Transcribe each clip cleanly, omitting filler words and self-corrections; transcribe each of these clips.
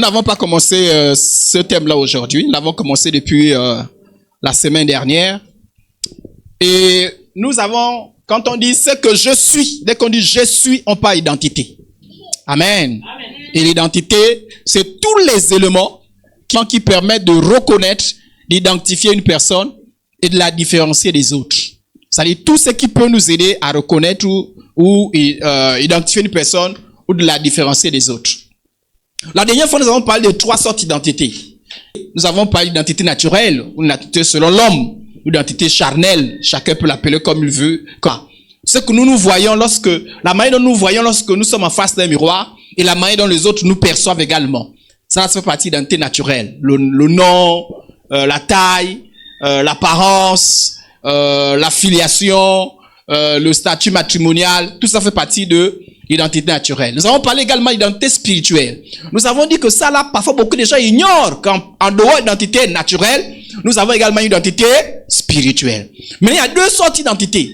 n'avons pas commencé ce thème-là aujourd'hui. Nous l'avons commencé depuis la semaine dernière. Et nous avons, quand on dit ce que je suis, dès qu'on dit je suis, on parle d'identité. Amen. Amen. Et l'identité, c'est tous les éléments qui permettent de reconnaître, d'identifier une personne et de la différencier des autres. C'est-à-dire tout ce qui peut nous aider à reconnaître ou identifier une personne ou de la différencier des autres. La dernière fois, nous avons parlé de 3 sortes d'identités. Nous avons parlé d'identité naturelle, ou d'identité selon l'homme, ou d'identité charnelle. Chacun peut l'appeler comme il veut. Ce que nous voyons la manière dont nous voyons lorsque nous sommes en face d'un miroir, et la manière dont les autres nous perçoivent également. Ça fait partie d'identité naturelle. Le nom, la taille, l'apparence, la filiation, le statut matrimonial, tout ça fait partie de l'identité naturelle. Nous avons parlé également d'identité spirituelle. Nous avons dit que ça là, parfois beaucoup de gens ignorent qu'en dehors de l'identité naturelle, nous avons également une identité spirituelle. Mais il y a 2 sortes d'identité.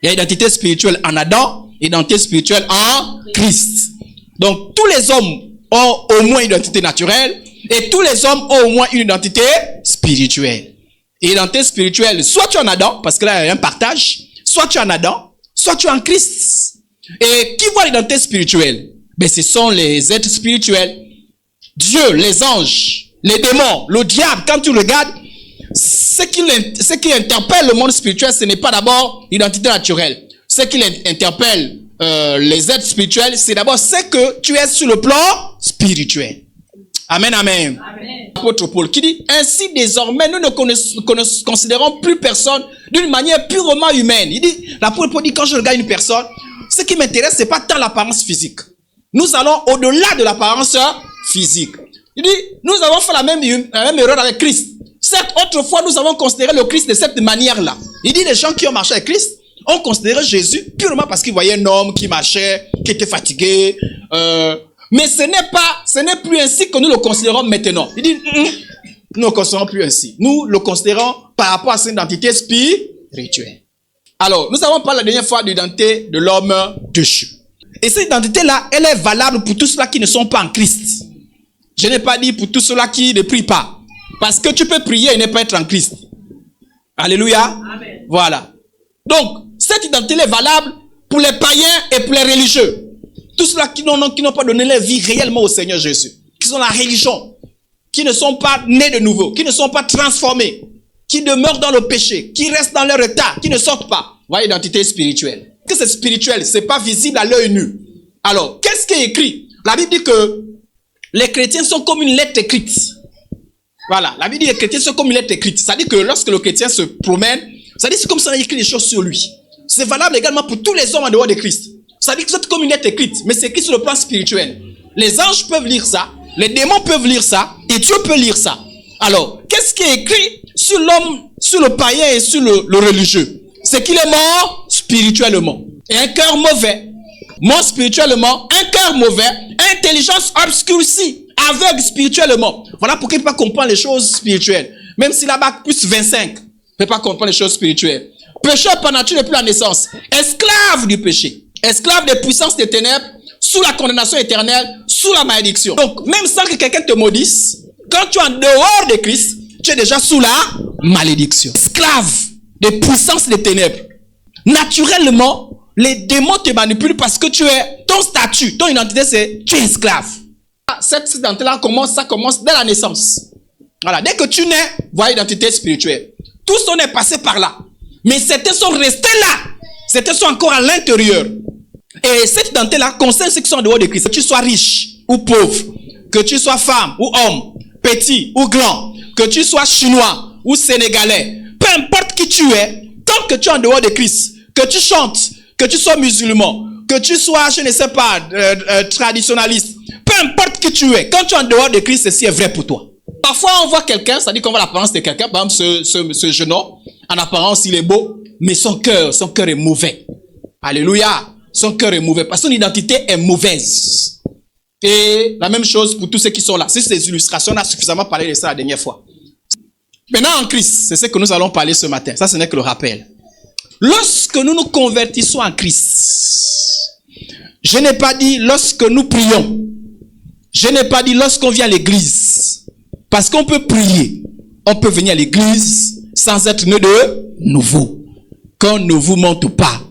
Il y a l'identité spirituelle en Adam et l'identité spirituelle en Christ. Donc tous les hommes ont au moins une identité naturelle et tous les hommes ont au moins une identité spirituelle. Et l'identité spirituelle, soit tu es en Adam, parce que là il y a un partage, soit tu es en Adam, soit tu es en Christ. Et qui voit l'identité spirituelle? Ben, ce sont les êtres spirituels. Dieu, les anges, les démons, le diable. Quand tu regardes, ce qui interpelle le monde spirituel, ce n'est pas d'abord l'identité naturelle. Ce qui interpelle les êtres spirituels, c'est d'abord ce que tu es sur le plan spirituel. Amen, amen. L'apôtre Paul qui dit, ainsi désormais, nous ne considérons plus personne d'une manière purement humaine. Il dit, l'apôtre Paul dit, quand je regarde une personne, ce qui m'intéresse, c'est pas tant l'apparence physique. Nous allons au-delà de l'apparence physique. Il dit, nous avons fait la même erreur avec Christ. Certes, autrefois, nous avons considéré le Christ de cette manière-là. Il dit, les gens qui ont marché avec Christ ont considéré Jésus purement parce qu'ils voyaient un homme qui marchait, qui était fatigué. Mais ce n'est plus ainsi que nous le considérons maintenant. Il dit, nous ne le considérons plus ainsi. Nous le considérons par rapport à son identité spirituelle. Alors, nous avons parlé la dernière fois de l'identité de l'homme déchu. Et cette identité-là, elle est valable pour tous ceux qui ne sont pas en Christ. Je n'ai pas dit pour tous ceux-là qui ne prient pas. Parce que tu peux prier et ne pas être en Christ. Alléluia. Amen. Voilà. Donc, cette identité est valable pour les païens et pour les religieux. Tous ceux-là qui n'ont pas donné leur vie réellement au Seigneur Jésus. Qui sont la religion. Qui ne sont pas nés de nouveau. Qui ne sont pas transformés. Qui demeurent dans le péché. Qui restent dans leur état. Qui ne sortent pas. Voilà l'identité spirituelle. Que c'est spirituel, c'est pas visible à l'œil nu. Alors, qu'est-ce qui est écrit? La Bible dit que les chrétiens sont comme une lettre écrite. Voilà, la Bible dit que les chrétiens sont comme une lettre écrite. C'est-à-dire que lorsque le chrétien se promène, c'est-à-dire c'est comme si on a écrit des choses sur lui. C'est valable également pour tous les hommes en dehors de Christ. C'est-à-dire que c'est comme une lettre écrite, mais c'est écrit sur le plan spirituel. Les anges peuvent lire ça, les démons peuvent lire ça, et Dieu peut lire ça. Alors, qu'est-ce qui est écrit sur l'homme, sur le païen et sur le religieux? C'est qu'il est mort spirituellement. Et un cœur mauvais. Mort spirituellement, un cœur mauvais, intelligence obscurcie, aveugle spirituellement. Voilà pourquoi il ne peut pas comprendre les choses spirituelles. Même s'il a bac plus 25, il ne peut pas comprendre les choses spirituelles. Pécheur par nature depuis la naissance. Esclave du péché. Esclave des puissances des ténèbres, sous la condamnation éternelle, sous la malédiction. Donc, même sans que quelqu'un te maudisse, quand tu es en dehors de Christ, tu es déjà sous la malédiction. Esclave des puissances des ténèbres. Naturellement, les démons te manipulent parce que ton statut, ton identité, c'est tu es esclave. Cette identité-là ça commence dès la naissance. Voilà, dès que tu nais, voilà l'identité spirituelle. Tous on est passé par là. Mais certains sont restés là. Certains sont encore à l'intérieur. Et cette identité-là concerne ceux qui sont en dehors de Christ. Que tu sois riche ou pauvre, que tu sois femme ou homme, petit ou grand, que tu sois chinois ou sénégalais, peu importe qui tu es, tant que tu es en dehors de Christ, que tu chantes, que tu sois musulman, que tu sois, je ne sais pas, traditionnaliste, peu importe qui tu es, quand tu es en dehors de Christ, ceci est vrai pour toi. Parfois, on voit quelqu'un, ça dit qu'on voit l'apparence de quelqu'un, par exemple, ce jeune homme, en apparence, il est beau, mais son cœur est mauvais. Alléluia. Son cœur est mauvais, parce que son identité est mauvaise. Et la même chose pour tous ceux qui sont là. Ces illustrations, on a suffisamment parlé de ça la dernière fois. Maintenant, en Christ, c'est ce que nous allons parler ce matin. Ça, ce n'est que le rappel. Lorsque nous nous convertissons en Christ, je n'ai pas dit lorsque nous prions. Je n'ai pas dit lorsqu'on vient à l'église. Parce qu'on peut prier. On peut venir à l'église sans être né de nouveau. Qu'on ne vous montre pas.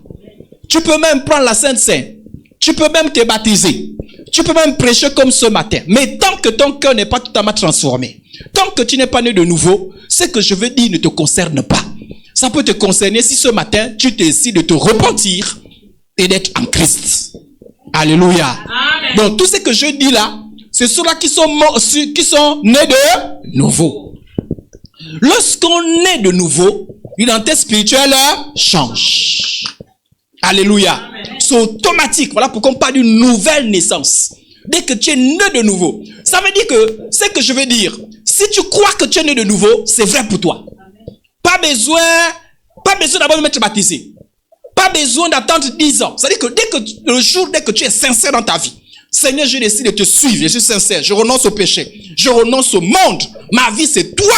Tu peux même prendre la Sainte Seine. Tu peux même te baptiser. Tu peux même prêcher comme ce matin. Mais tant que ton cœur n'est pas totalement transformé, tant que tu n'es pas né de nouveau, ce que je veux dire ne te concerne pas. Ça peut te concerner si ce matin, tu décides de te repentir et d'être en Christ. Alléluia. Amen. Donc, tout ce que je dis là, c'est ceux-là qui sont nés de nouveau. Lorsqu'on naît de nouveau, l'identité spirituelle change. Alléluia. C'est automatique. Voilà pourquoi on parle d'une nouvelle naissance. Dès que tu es né de nouveau, ça veut dire que, ce que je veux dire, si tu crois que tu es né de nouveau, c'est vrai pour toi. Pas besoin d'abord de m'être baptisé. Pas besoin d'attendre 10 ans. C'est-à-dire que dès que tu es sincère dans ta vie, Seigneur, je décide de te suivre, je suis sincère, je renonce au péché, je renonce au monde, ma vie c'est toi.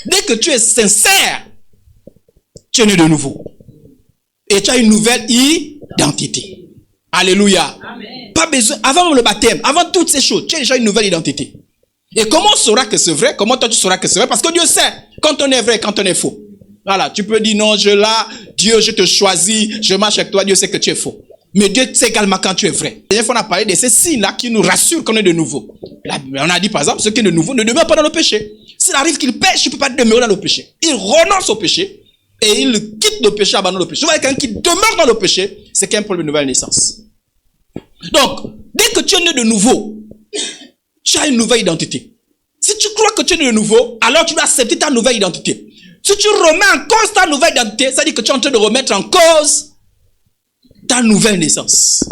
Dès que tu es sincère, tu es né de nouveau. Et tu as une nouvelle identité. Alléluia. Amen. Pas besoin, avant le baptême, avant toutes ces choses, tu as déjà une nouvelle identité. Et comment on saura que c'est vrai? Comment toi tu sauras que c'est vrai? Parce que Dieu sait quand on est vrai, quand on est faux. Voilà, tu peux dire non, Dieu, je te choisis, je marche avec toi, Dieu sait que tu es faux. Mais Dieu sait également quand tu es vrai. La dernière fois, on a parlé de ces signes-là qui nous rassurent qu'on est de nouveau. Là, on a dit par exemple, ce qui est de nouveau ne demeure pas dans le péché. S'il arrive qu'il pêche, tu ne peux pas demeurer dans le péché. Il renonce au péché et il quitte le péché, abandonne le péché. Tu vois, quelqu'un qui demeure dans le péché, c'est qu'il y a un problème de nouvelle naissance. Donc, dès que tu es né de nouveau, tu as une nouvelle identité. Si tu crois que tu es né de nouveau, alors tu dois accepter ta nouvelle identité. Si tu remets en cause ta nouvelle identité, ça veut dire que tu es en train de remettre en cause ta nouvelle naissance.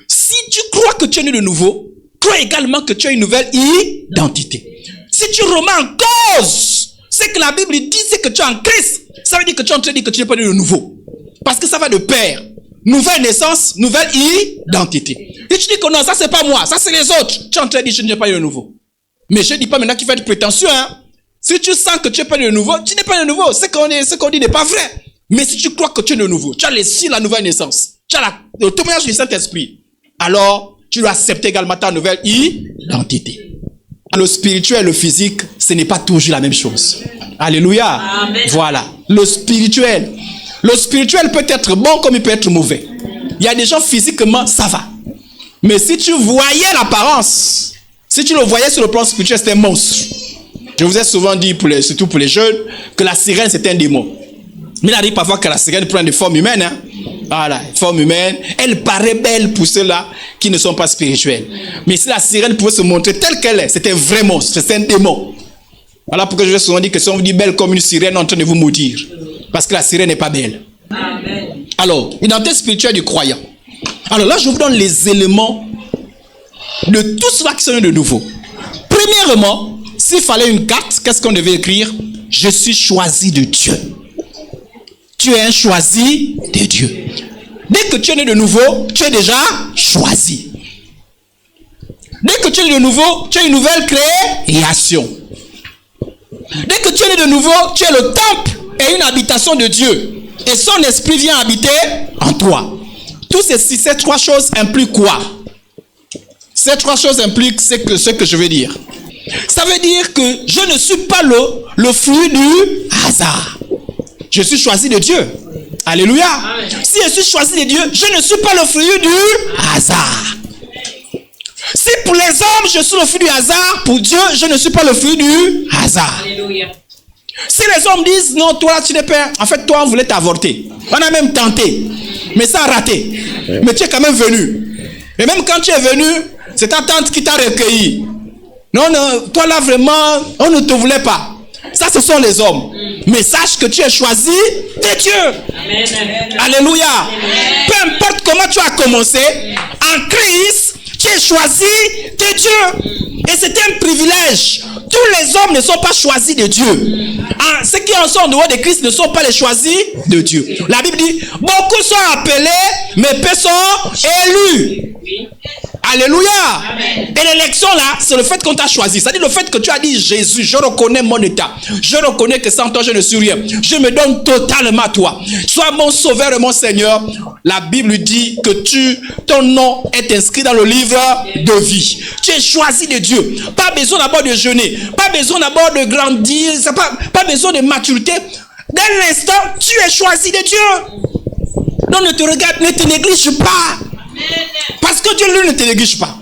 Si tu crois que tu es né de nouveau, crois également que tu as une nouvelle identité. Si tu remets en cause ce que la Bible dit, c'est que tu es en Christ, ça veut dire que tu es en train de dire que tu n'es pas né de nouveau. Parce que ça va de pair. Nouvelle naissance, nouvelle identité. Et tu dis que non, ça c'est pas moi, ça c'est les autres. Tu es en train de dire que je n'ai pas né de nouveau. Mais je ne dis pas maintenant qu'il faut être prétentieux, hein. Si tu sens que tu n'es pas de nouveau, tu n'es pas de nouveau. Ce qu'on dit n'est pas vrai. Mais si tu crois que tu es de nouveau, tu as la nouvelle naissance, tu as le témoignage du Saint-Esprit, alors tu dois accepter également ta nouvelle identité. Le spirituel et le physique, ce n'est pas toujours la même chose. Alléluia. Amen. Voilà. Le spirituel peut être bon comme il peut être mauvais. Il y a des gens physiquement, ça va. Mais si tu voyais l'apparence, si tu le voyais sur le plan spirituel, c'est un monstre. Je vous ai souvent dit, surtout pour les jeunes, que la sirène, c'est un démon. Mais il arrive parfois que la sirène prend des formes humaines. Hein? Voilà, forme humaine. Elle paraît belle pour ceux-là qui ne sont pas spirituels. Mais si la sirène pouvait se montrer telle qu'elle est, c'est un vrai monstre, c'est un démon. Voilà pourquoi je vous ai souvent dit que si on vous dit belle comme une sirène, on est en train de vous maudire. Parce que la sirène n'est pas belle. Amen. Alors, l'identité spirituelle du croyant. Alors là, je vous donne les éléments de tout cela qui sont de nouveau. Premièrement, s'il fallait une carte, qu'est-ce qu'on devait écrire? Je suis choisi de Dieu. Tu es un choisi de Dieu. Dès que tu es né de nouveau, tu es déjà choisi. Dès que tu es né de nouveau, tu es une nouvelle création. Dès que tu es né de nouveau, tu es le temple et une habitation de Dieu. Et son esprit vient habiter en toi. Ces trois choses impliquent quoi? Ces trois choses impliquent ce que je veux dire. Ça veut dire que je ne suis pas le fruit du hasard. Je suis choisi de Dieu. Alléluia. Amen. Si je suis choisi de Dieu, je ne suis pas le fruit du hasard. Si pour les hommes, je suis le fruit du hasard, pour Dieu, je ne suis pas le fruit du hasard. Alléluia. Si les hommes disent, non, toi, tu n'es pas... En fait, toi, on voulait t'avorter. On a même tenté, mais ça a raté. Mais tu es quand même venu. Et même quand tu es venu, c'est ta tante qui t'a recueilli. Non, toi là, vraiment, on ne te voulait pas. Ça, ce sont les hommes. Mais sache que tu es choisi de Dieu. Amen. Alléluia. Amen. Peu importe comment tu as commencé, en Christ, tu es choisi de Dieu. Et c'est un privilège. Tous les hommes ne sont pas choisis de Dieu. Ceux qui en sont en dehors de Christ ne sont pas les choisis de Dieu. La Bible dit, beaucoup sont appelés, mais peu sont élus. Alléluia. Amen. Et l'élection là, c'est le fait qu'on t'a choisi. C'est-à-dire le fait que tu as dit Jésus, je reconnais mon état. Je reconnais que sans toi je ne suis rien. Je me donne totalement à toi. Sois mon sauveur et mon Seigneur. La Bible dit que ton nom est inscrit dans le livre de vie. Tu es choisi de Dieu. Pas besoin d'abord de jeûner. Pas besoin d'abord de grandir. Pas besoin de maturité. Dès l'instant, tu es choisi de Dieu. Donc ne te regarde, ne te néglige pas. Parce que Dieu, lui, ne te néglige pas.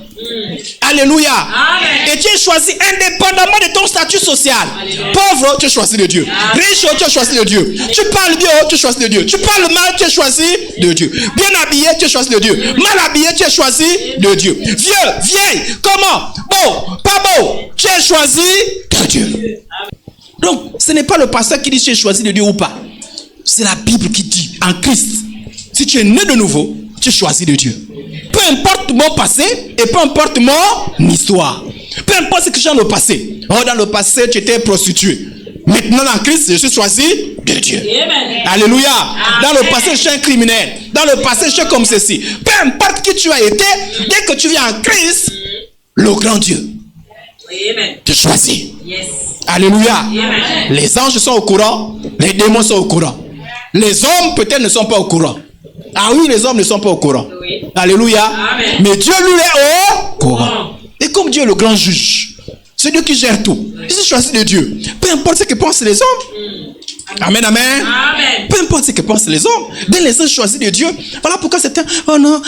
Alléluia. Amen. Et tu es choisi indépendamment de ton statut social. Alléluia. Pauvre, tu es choisi de Dieu. Amen. Riche, tu es choisi de Dieu. Tu parles bien, tu es choisi de Dieu. Tu parles mal, tu es choisi de Dieu. Bien habillé, tu es choisi de Dieu. Mal habillé, tu es choisi de Dieu. Vieux, vieille, comment? Beau, pas beau, tu es choisi de Dieu. Donc, ce n'est pas le pasteur qui dit tu es choisi de Dieu ou pas. C'est la Bible qui dit, en Christ, si tu es né de nouveau, tu es choisi de Dieu. Peu importe mon passé et peu importe mon histoire. Peu importe ce que j'ai dans le passé. Oh, dans le passé, tu étais prostituée. Maintenant, en Christ, je suis choisi de Dieu. Amen. Alléluia. Amen. Dans le passé, je suis un criminel. Dans le passé, je suis comme ceci. Peu importe qui tu as été, dès que tu viens en Christ, le grand Dieu te choisit. Yes. Alléluia. Amen. Les anges sont au courant, les démons sont au courant. Les hommes, peut-être, ne sont pas au courant. Ah oui, les hommes ne sont pas au courant. Oui. Alléluia. Amen. Mais Dieu lui est au courant. Et comme Dieu est le grand juge, c'est Dieu qui gère tout. Je suis choisi de Dieu. Peu importe ce que pensent les hommes. Amen, amen. Amen. Peu importe ce que pensent les hommes. Dès les hommes choisis de Dieu. Voilà pourquoi certains, oh non,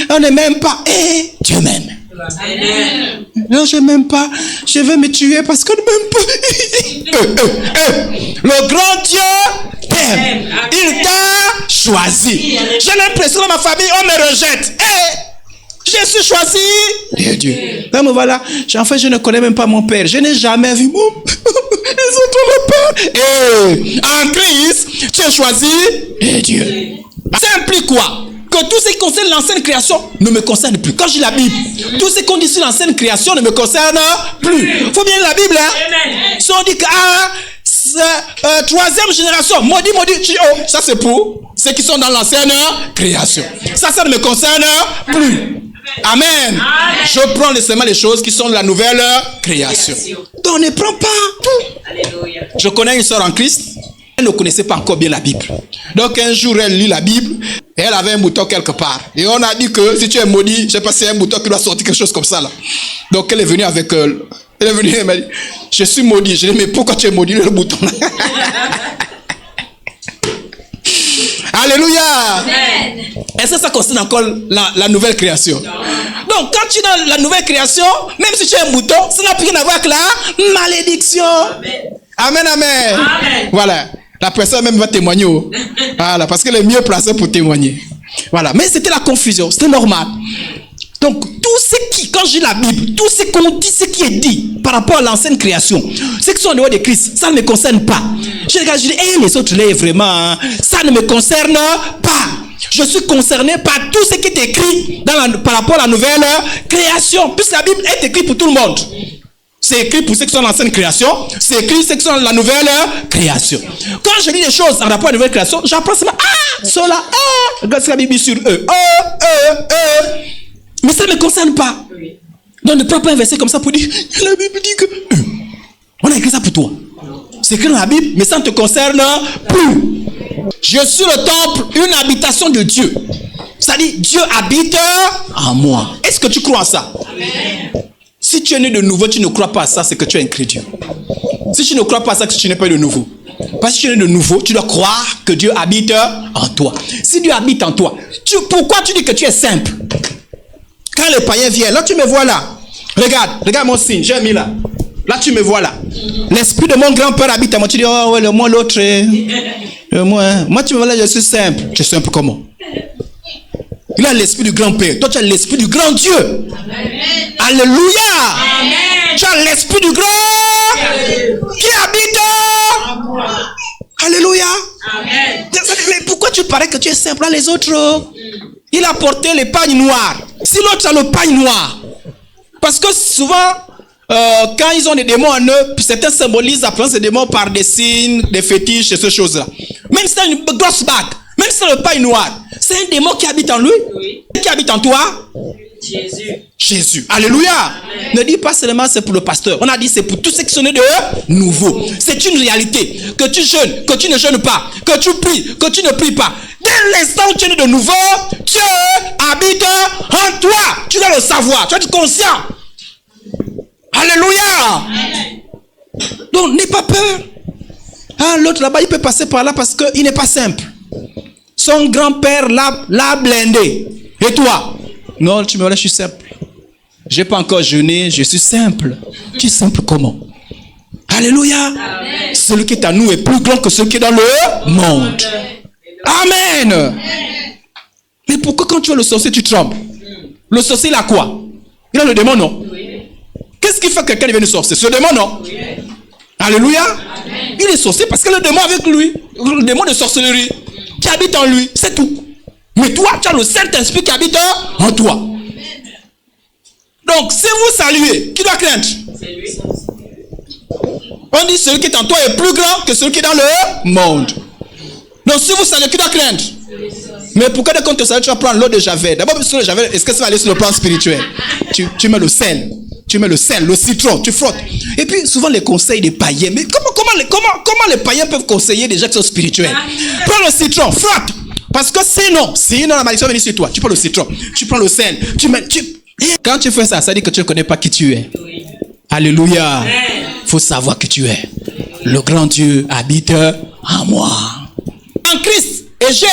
on ne m'aime pas. Et Dieu m'aime. Amen. Non, je ne m'aime pas. Je vais me tuer parce qu'on ne m'aime pas. Le grand Dieu t'aime. Il t'a choisi. J'ai l'impression dans ma famille, on me rejette. Je suis choisi de Dieu. Donc voilà, en fait, je ne connais même pas mon père. Je n'ai jamais vu mon les autres le père. En Christ, tu es choisi de Dieu. Ça implique quoi? Que tout ce qui concerne l'ancienne création ne me concerne plus. Quand je lis la Bible, tout ce qu'on dit sur l'ancienne création ne me concerne plus. Il faut bien lire la Bible. Hein? Si on dit que troisième génération, maudit, oh, ça c'est pour ceux qui sont dans l'ancienne création. Ça ne me concerne plus. Amen. Amen. Je prends seulement les choses qui sont de la nouvelle création. Donc ne prends pas tout. Alléluia. Je connais une sœur en Christ. Elle ne connaissait pas encore bien la Bible. Donc un jour, elle lit la Bible et elle avait un bouton quelque part. Et on a dit que si tu es maudit, je ne sais pas si c'est un bouton qui doit sortir quelque chose comme ça là. Donc elle est venue avec elle. Elle est venue et elle m'a dit, je suis maudit. Je lui ai dit, mais pourquoi tu es maudit le bouton là? Alléluia. Amen. Est-ce que ça concerne encore la nouvelle création? Non. Donc quand tu es dans la nouvelle création, même si tu as un bouton, ça n'a plus rien à voir avec la malédiction. Amen, amen. Amen. Amen. Voilà. La personne même va témoigner. Voilà, parce qu'elle est mieux placée pour témoigner. Voilà. Mais c'était la confusion. C'était normal. Donc, tout ce qui, quand je lis la Bible, tout ce qu'on dit, ce qui est dit par rapport à l'ancienne création, ceux qui sont en dehors de Christ, ça ne me concerne pas. Je regarde, je dis, les autres, là, vraiment, hein, ça ne me concerne pas. Je suis concerné par tout ce qui est écrit par rapport à la nouvelle création, puisque la Bible est écrite pour tout le monde. C'est écrit pour ceux qui sont dans l'ancienne création, c'est écrit pour ceux qui sont dans la nouvelle création. Quand je lis des choses en rapport à la nouvelle création, j'apprends seulement, cela, regarde ce que la Bible dit sur eux, mais ça ne me concerne pas. Donc ne prends pas un verset comme ça pour dire, la Bible dit que, on a écrit ça pour toi. C'est écrit dans la Bible, mais ça ne te concerne plus. Je suis le temple, une habitation de Dieu. C'est-à-dire, Dieu habite en moi. Est-ce que tu crois à ça? Amen. Si tu es né de nouveau, tu ne crois pas à ça, c'est que tu es incrédule. Si tu ne crois pas à ça, c'est que tu n'es pas de nouveau. Parce que tu es né de nouveau, tu dois croire que Dieu habite en toi. Si Dieu habite en toi, pourquoi tu dis que tu es simple? Quand les païens viennent, là tu me vois là. Regarde mon signe, j'ai mis là. Là tu me vois là. L'esprit de mon grand-père habite en moi. Tu dis, oh ouais, le moi l'autre. Moi tu me vois là, je suis simple. Tu es simple comment? Il a l'esprit du grand-père. Toi tu as l'esprit du grand Dieu. Amen. Alléluia. Amen. Tu as l'esprit du grand qui habite en moi. Alléluia. Amen. Mais pourquoi tu parais que tu es simple? Là les autres, il a porté les pagnes noires. Si l'autre a le pagne noir. Parce que souvent, quand ils ont des démons en eux, certains symbolisent la présence des démons par des signes, des fétiches et ces choses-là. Même si c'est une grosse bague, même si c'est le pagne noir, c'est un démon qui habite en lui, qui habite en toi. Jésus. Alléluia. Amen. Ne dis pas seulement c'est pour le pasteur. On a dit c'est pour tous ceux qui sont nés de nouveau. C'est une réalité. Que tu jeûnes, que tu ne jeûnes pas, que tu pries, que tu ne pries pas. Dès l'instant où tu es né de nouveau, Dieu habite en toi. Tu dois le savoir. Tu dois être conscient. Alléluia. Amen. Donc n'aie pas peur. Ah, l'autre là-bas, il peut passer par là parce qu'il n'est pas simple. Son grand-père l'a blindé. Et toi? Non, tu me vois là, je suis simple. Je n'ai pas encore jeûné, je suis simple. Tu es simple comment? Alléluia. Amen. Celui qui est à nous est plus grand que celui qui est dans le monde. Amen. Amen. Mais pourquoi quand tu vois le sorcier, tu trembles? Le sorcier, il a quoi? Il a le démon, non? Qu'est-ce qui fait que quelqu'un devienne sorcier? C'est le démon, non? Alléluia. Amen. Il est sorcier parce que le démon avec lui, le démon de sorcellerie qui habite en lui, c'est tout. Mais toi, tu as le Saint-Esprit qui habite en toi. Donc, si vous saluez, qui doit craindre? C'est lui. On dit celui qui est en toi est plus grand que celui qui est dans le monde. Donc, si vous saluez, qui doit craindre? Mais pourquoi dès qu'on te salue, tu vas prendre l'eau de Javel? D'abord, sur le Javel, est-ce que ça va aller sur le plan spirituel? Tu mets le sel. Tu mets le sel, le citron, tu frottes. Et puis, souvent, les conseils des païens. Mais comment les païens peuvent conseiller des gens qui sont spirituels? Prends le citron, frotte. Parce que sinon la malédiction va venir sur toi. Tu prends le citron, tu prends le sel, Quand tu fais ça, ça dit que tu ne connais pas qui tu es. Oui. Alléluia. Il faut savoir qui tu es. Le grand Dieu habite en moi. En Christ. Et j'ai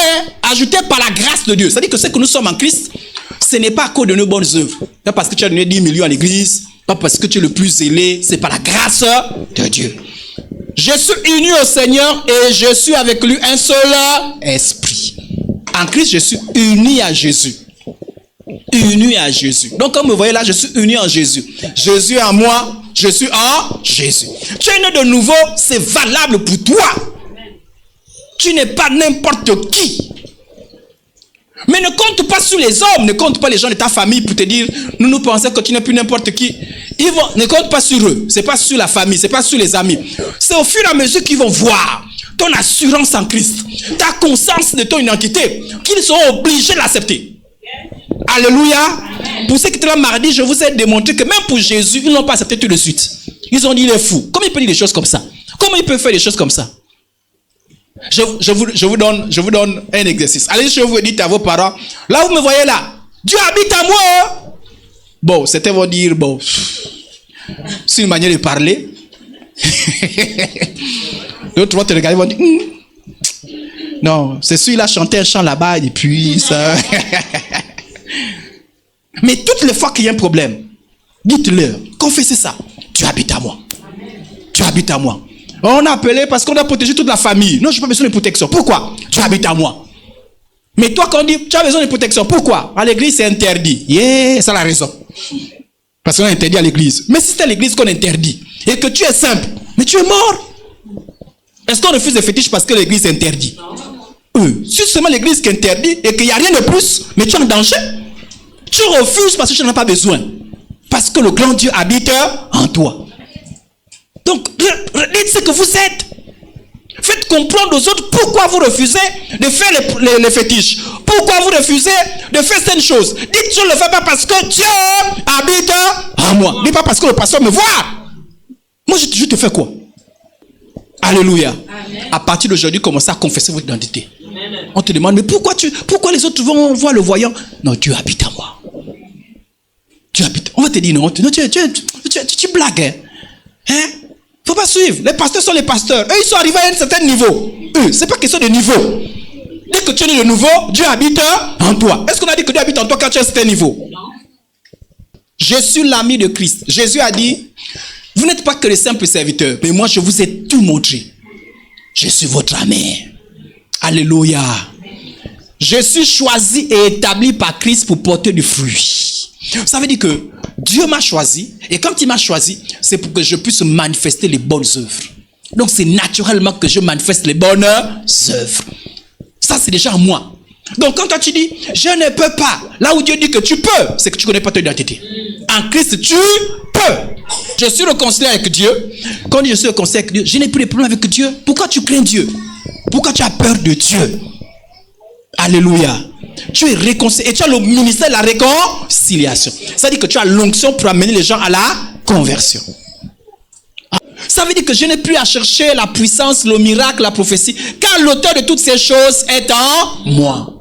ajouté par la grâce de Dieu. Ça dit que ce que nous sommes en Christ, ce n'est pas à cause de nos bonnes œuvres. Pas parce que tu as donné 10 millions à l'église, pas parce que tu es le plus zélé, c'est par la grâce de Dieu. Je suis uni au Seigneur et je suis avec lui un seul esprit. En Christ, je suis uni à Jésus. Uni à Jésus. Donc, comme vous voyez là, je suis uni en Jésus. Jésus est en moi, je suis en Jésus. Tu es né de nouveau, c'est valable pour toi. Tu n'es pas n'importe qui. Mais ne compte pas sur les hommes, ne compte pas les gens de ta famille pour te dire, nous pensons que tu n'es plus n'importe qui. Ne compte pas sur eux, c'est pas sur la famille, c'est pas sur les amis. C'est au fur et à mesure qu'ils vont voir ton assurance en Christ, ta conscience de ton identité, qu'ils seront obligés de l'accepter. Alléluia. Amen. Pour ceux qui étaient là mardi, je vous ai démontré que même pour Jésus, ils n'ont pas accepté tout de suite. Ils ont dit, il est fou. Comment il peut dire des choses comme ça? Comment il peut faire des choses comme ça? Je vous donne un exercice. Allez chez vous et dites à vos parents, là vous me voyez là, Dieu habite en moi. Bon, c'était vont dire, bon, c'est une manière de parler. L'autre vont te regarder, vont dire, non, c'est celui-là chantait un chant là-bas et puis ça. Mais toutes les fois qu'il y a un problème, dites-leur, confessez ça. Tu habites à moi. Tu habites à moi. On a appelé parce qu'on a protégé toute la famille. Non, je n'ai pas besoin de protection. Pourquoi? Tu habites à moi. Mais toi, quand on dit, tu as besoin de protection. Pourquoi? À l'église, c'est interdit. Yeah, ça la raison. Parce qu'on a interdit à l'église. Mais si c'est à l'église qu'on interdit et que tu es simple, mais tu es mort. Est-ce qu'on refuse les fétiches parce que l'église interdit? Si c'est seulement l'église qui interdit et qu'il n'y a rien de plus, mais tu es en danger, tu refuses parce que tu n'en as pas besoin. Parce que le grand Dieu habite en toi. Donc, dites ce que vous êtes. Faites comprendre aux autres pourquoi vous refusez de faire les fétiches. Pourquoi vous refusez de faire certaines choses. Dites, je ne le fais pas parce que Dieu habite en moi. Dites pas parce que le pasteur me voit. Moi, je te fais quoi? Alléluia. Amen. À partir d'aujourd'hui, commencez à confesser votre identité. Amen. On te demande, mais pourquoi les autres vont voir le voyant? Non, Dieu habite en moi. Dieu habite. On va te dire, non, tu blagues. Hein? Faut pas suivre. Les pasteurs sont les pasteurs. Eux, ils sont arrivés à un certain niveau. C'est pas question de niveau. Dès que tu es de nouveau, Dieu habite en toi. Est-ce qu'on a dit que Dieu habite en toi quand tu es à un certain niveau? Non. Je suis l'ami de Christ. Jésus a dit, vous n'êtes pas que les simples serviteurs, mais moi je vous ai tout montré. Je suis votre ami. Alléluia. Je suis choisi et établi par Christ pour porter du fruit. Ça veut dire que Dieu m'a choisi, et quand il m'a choisi, c'est pour que je puisse manifester les bonnes œuvres. Donc c'est naturellement que je manifeste les bonnes œuvres. Ça c'est déjà en moi. Donc quand toi tu dis, je ne peux pas, là où Dieu dit que tu peux, c'est que tu ne connais pas ton identité. En Christ, tu peux. Je suis réconcilié avec Dieu. Quand je suis réconcilié avec Dieu, je n'ai plus de problème avec Dieu. Pourquoi tu crains Dieu? Pourquoi tu as peur de Dieu? Alléluia. Tu es réconcilié. Et tu as le ministère de la réconciliation. Ça veut dire que tu as l'onction pour amener les gens à la conversion. Ça veut dire que je n'ai plus à chercher la puissance, le miracle, la prophétie, car l'auteur de toutes ces choses est en moi.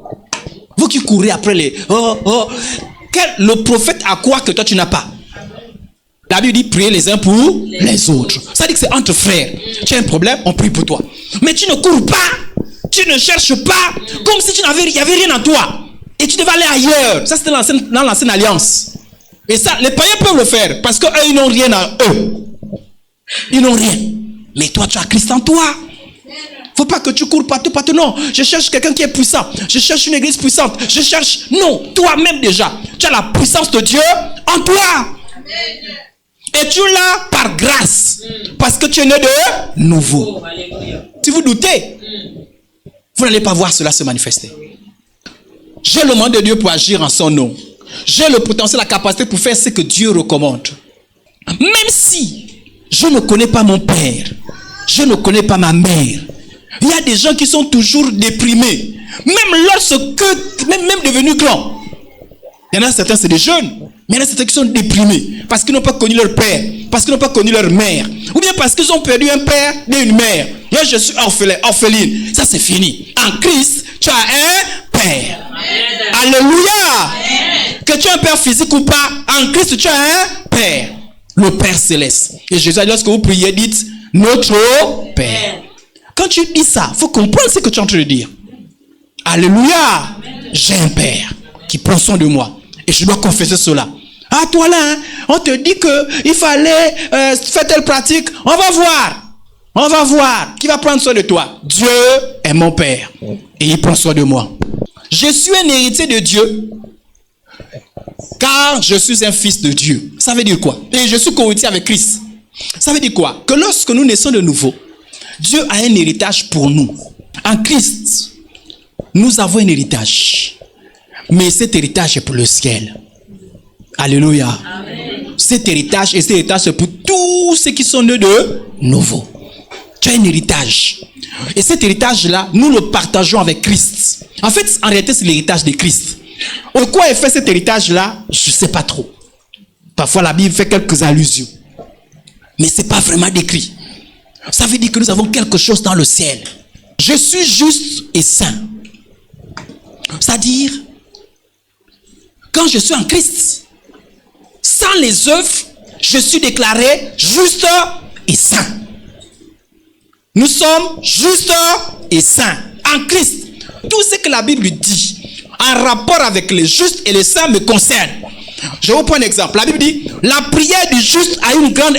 Vous qui courez après les... le prophète a quoi que toi tu n'as pas? La Bible dit prier les uns pour les autres. Ça veut dire que c'est entre frères. Tu as un problème, on prie pour toi. Mais tu ne cours pas, tu ne cherches pas, comme si il n'y avait rien en toi. Et tu devais aller ailleurs. Ça c'était dans l'ancienne alliance. Et ça, les païens peuvent le faire, parce qu'eux, ils n'ont rien en eux. Ils n'ont rien. Mais toi, tu as Christ en toi. Faut pas que tu cours partout. Non, je cherche quelqu'un qui est puissant. Je cherche une église puissante. Je cherche... Non, toi-même déjà. Tu as la puissance de Dieu en toi. Et tu l'as par grâce. Parce que tu es né de nouveau. Si vous doutez, vous n'allez pas voir cela se manifester. J'ai le mandat de Dieu pour agir en son nom. J'ai le potentiel, la capacité pour faire ce que Dieu recommande. Même si je ne connais pas mon père, je ne connais pas ma mère, il y a des gens qui sont toujours déprimés. Même lorsque, même devenus grands. Il y en a certains, c'est des jeunes. Mais il y en a certains qui sont déprimés. Parce qu'ils n'ont pas connu leur père. Parce qu'ils n'ont pas connu leur mère. Ou bien parce qu'ils ont perdu un père et une mère. Là, je suis orpheline. Ça, c'est fini. En Christ, tu as un père. Amen. Alléluia. Amen. Que tu aies un père physique ou pas, en Christ, tu as un père. Le Père céleste. Et Jésus a dit, lorsque vous priez, dites, notre Père. Quand tu dis ça, il faut comprendre ce que tu es en train de dire. Alléluia. J'ai un père qui prend soin de moi. Et je dois confesser cela. Ah, toi là, hein, on te dit qu'il fallait faire telle pratique. On va voir. Qui va prendre soin de toi? Dieu est mon père. Et il prend soin de moi. Je suis un héritier de Dieu. Car je suis un fils de Dieu. Ça veut dire quoi? Et je suis co-héritier avec Christ. Ça veut dire quoi? Que lorsque nous naissons de nouveau, Dieu a un héritage pour nous. En Christ, nous avons un héritage. Mais cet héritage est pour le ciel. Alléluia. Amen. Cet héritage, c'est pour tous ceux qui sont nés de nouveau. Tu as un héritage. Et cet héritage-là, nous le partageons avec Christ. En fait, en réalité, c'est l'héritage de Christ. En quoi est fait cet héritage-là? Je ne sais pas trop. Parfois, la Bible fait quelques allusions. Mais ce n'est pas vraiment décrit. Ça veut dire que nous avons quelque chose dans le ciel. Je suis juste et saint. C'est-à-dire, quand je suis en Christ, sans les œuvres, je suis déclaré juste et saint. Nous sommes justes et saints en Christ. Tout ce que la Bible dit en rapport avec les justes et les saints me concerne. Je vous prends un exemple. La Bible dit, la prière du juste a une grande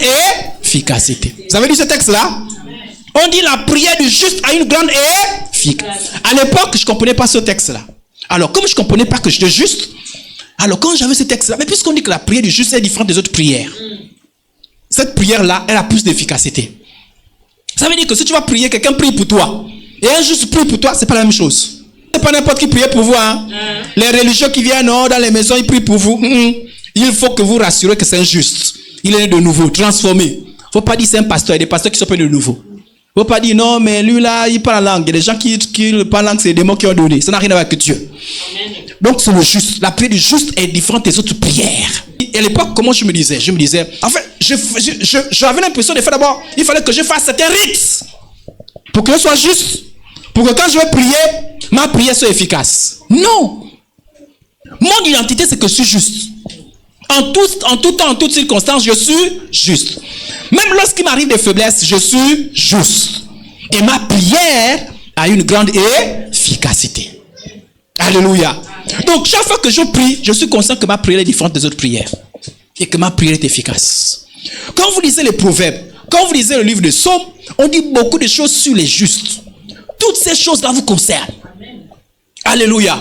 efficacité. Vous avez lu ce texte-là? On dit la prière du juste a une grande efficacité. À l'époque, je ne comprenais pas ce texte-là. Alors, comme je ne comprenais pas que j'étais juste, alors quand j'avais ce texte-là, mais puisqu'on dit que la prière du juste est différente des autres prières, cette prière-là, elle a plus d'efficacité. Ça veut dire que si tu vas prier, quelqu'un prie pour toi, et un juste prie pour toi, c'est pas la même chose. C'est pas n'importe qui prie pour vous. Hein. Les religieux qui viennent dans les maisons, ils prient pour vous. Il faut que vous rassurez que c'est un juste. Il est né de nouveau, transformé. Faut pas dire c'est un pasteur, il y a des pasteurs qui sont pas de nouveau. Faut pas dire non, mais lui là, il parle la langue. Il y a des gens qui parlent la langue, c'est des démons qui ont donné. Ça n'a rien à voir avec Dieu. Amen. Donc c'est le juste. La prière du juste est différente des autres prières. Et à l'époque, comment je me disais, en fait, j'avais l'impression de faire d'abord, il fallait que je fasse certains rites pour que je sois juste, pour que quand je vais prier, ma prière soit efficace. Non. Mon identité, c'est que je suis juste. En tout temps, en toutes circonstances, je suis juste. Même lorsqu'il m'arrive des faiblesses, je suis juste. Et ma prière a une grande efficacité. Alléluia. Donc, chaque fois que je prie, je suis conscient que ma prière est différente des autres prières. Et que ma prière est efficace. Quand vous lisez les proverbes, quand vous lisez le livre de Psaumes, on dit beaucoup de choses sur les justes. Toutes ces choses-là vous concernent. Alléluia.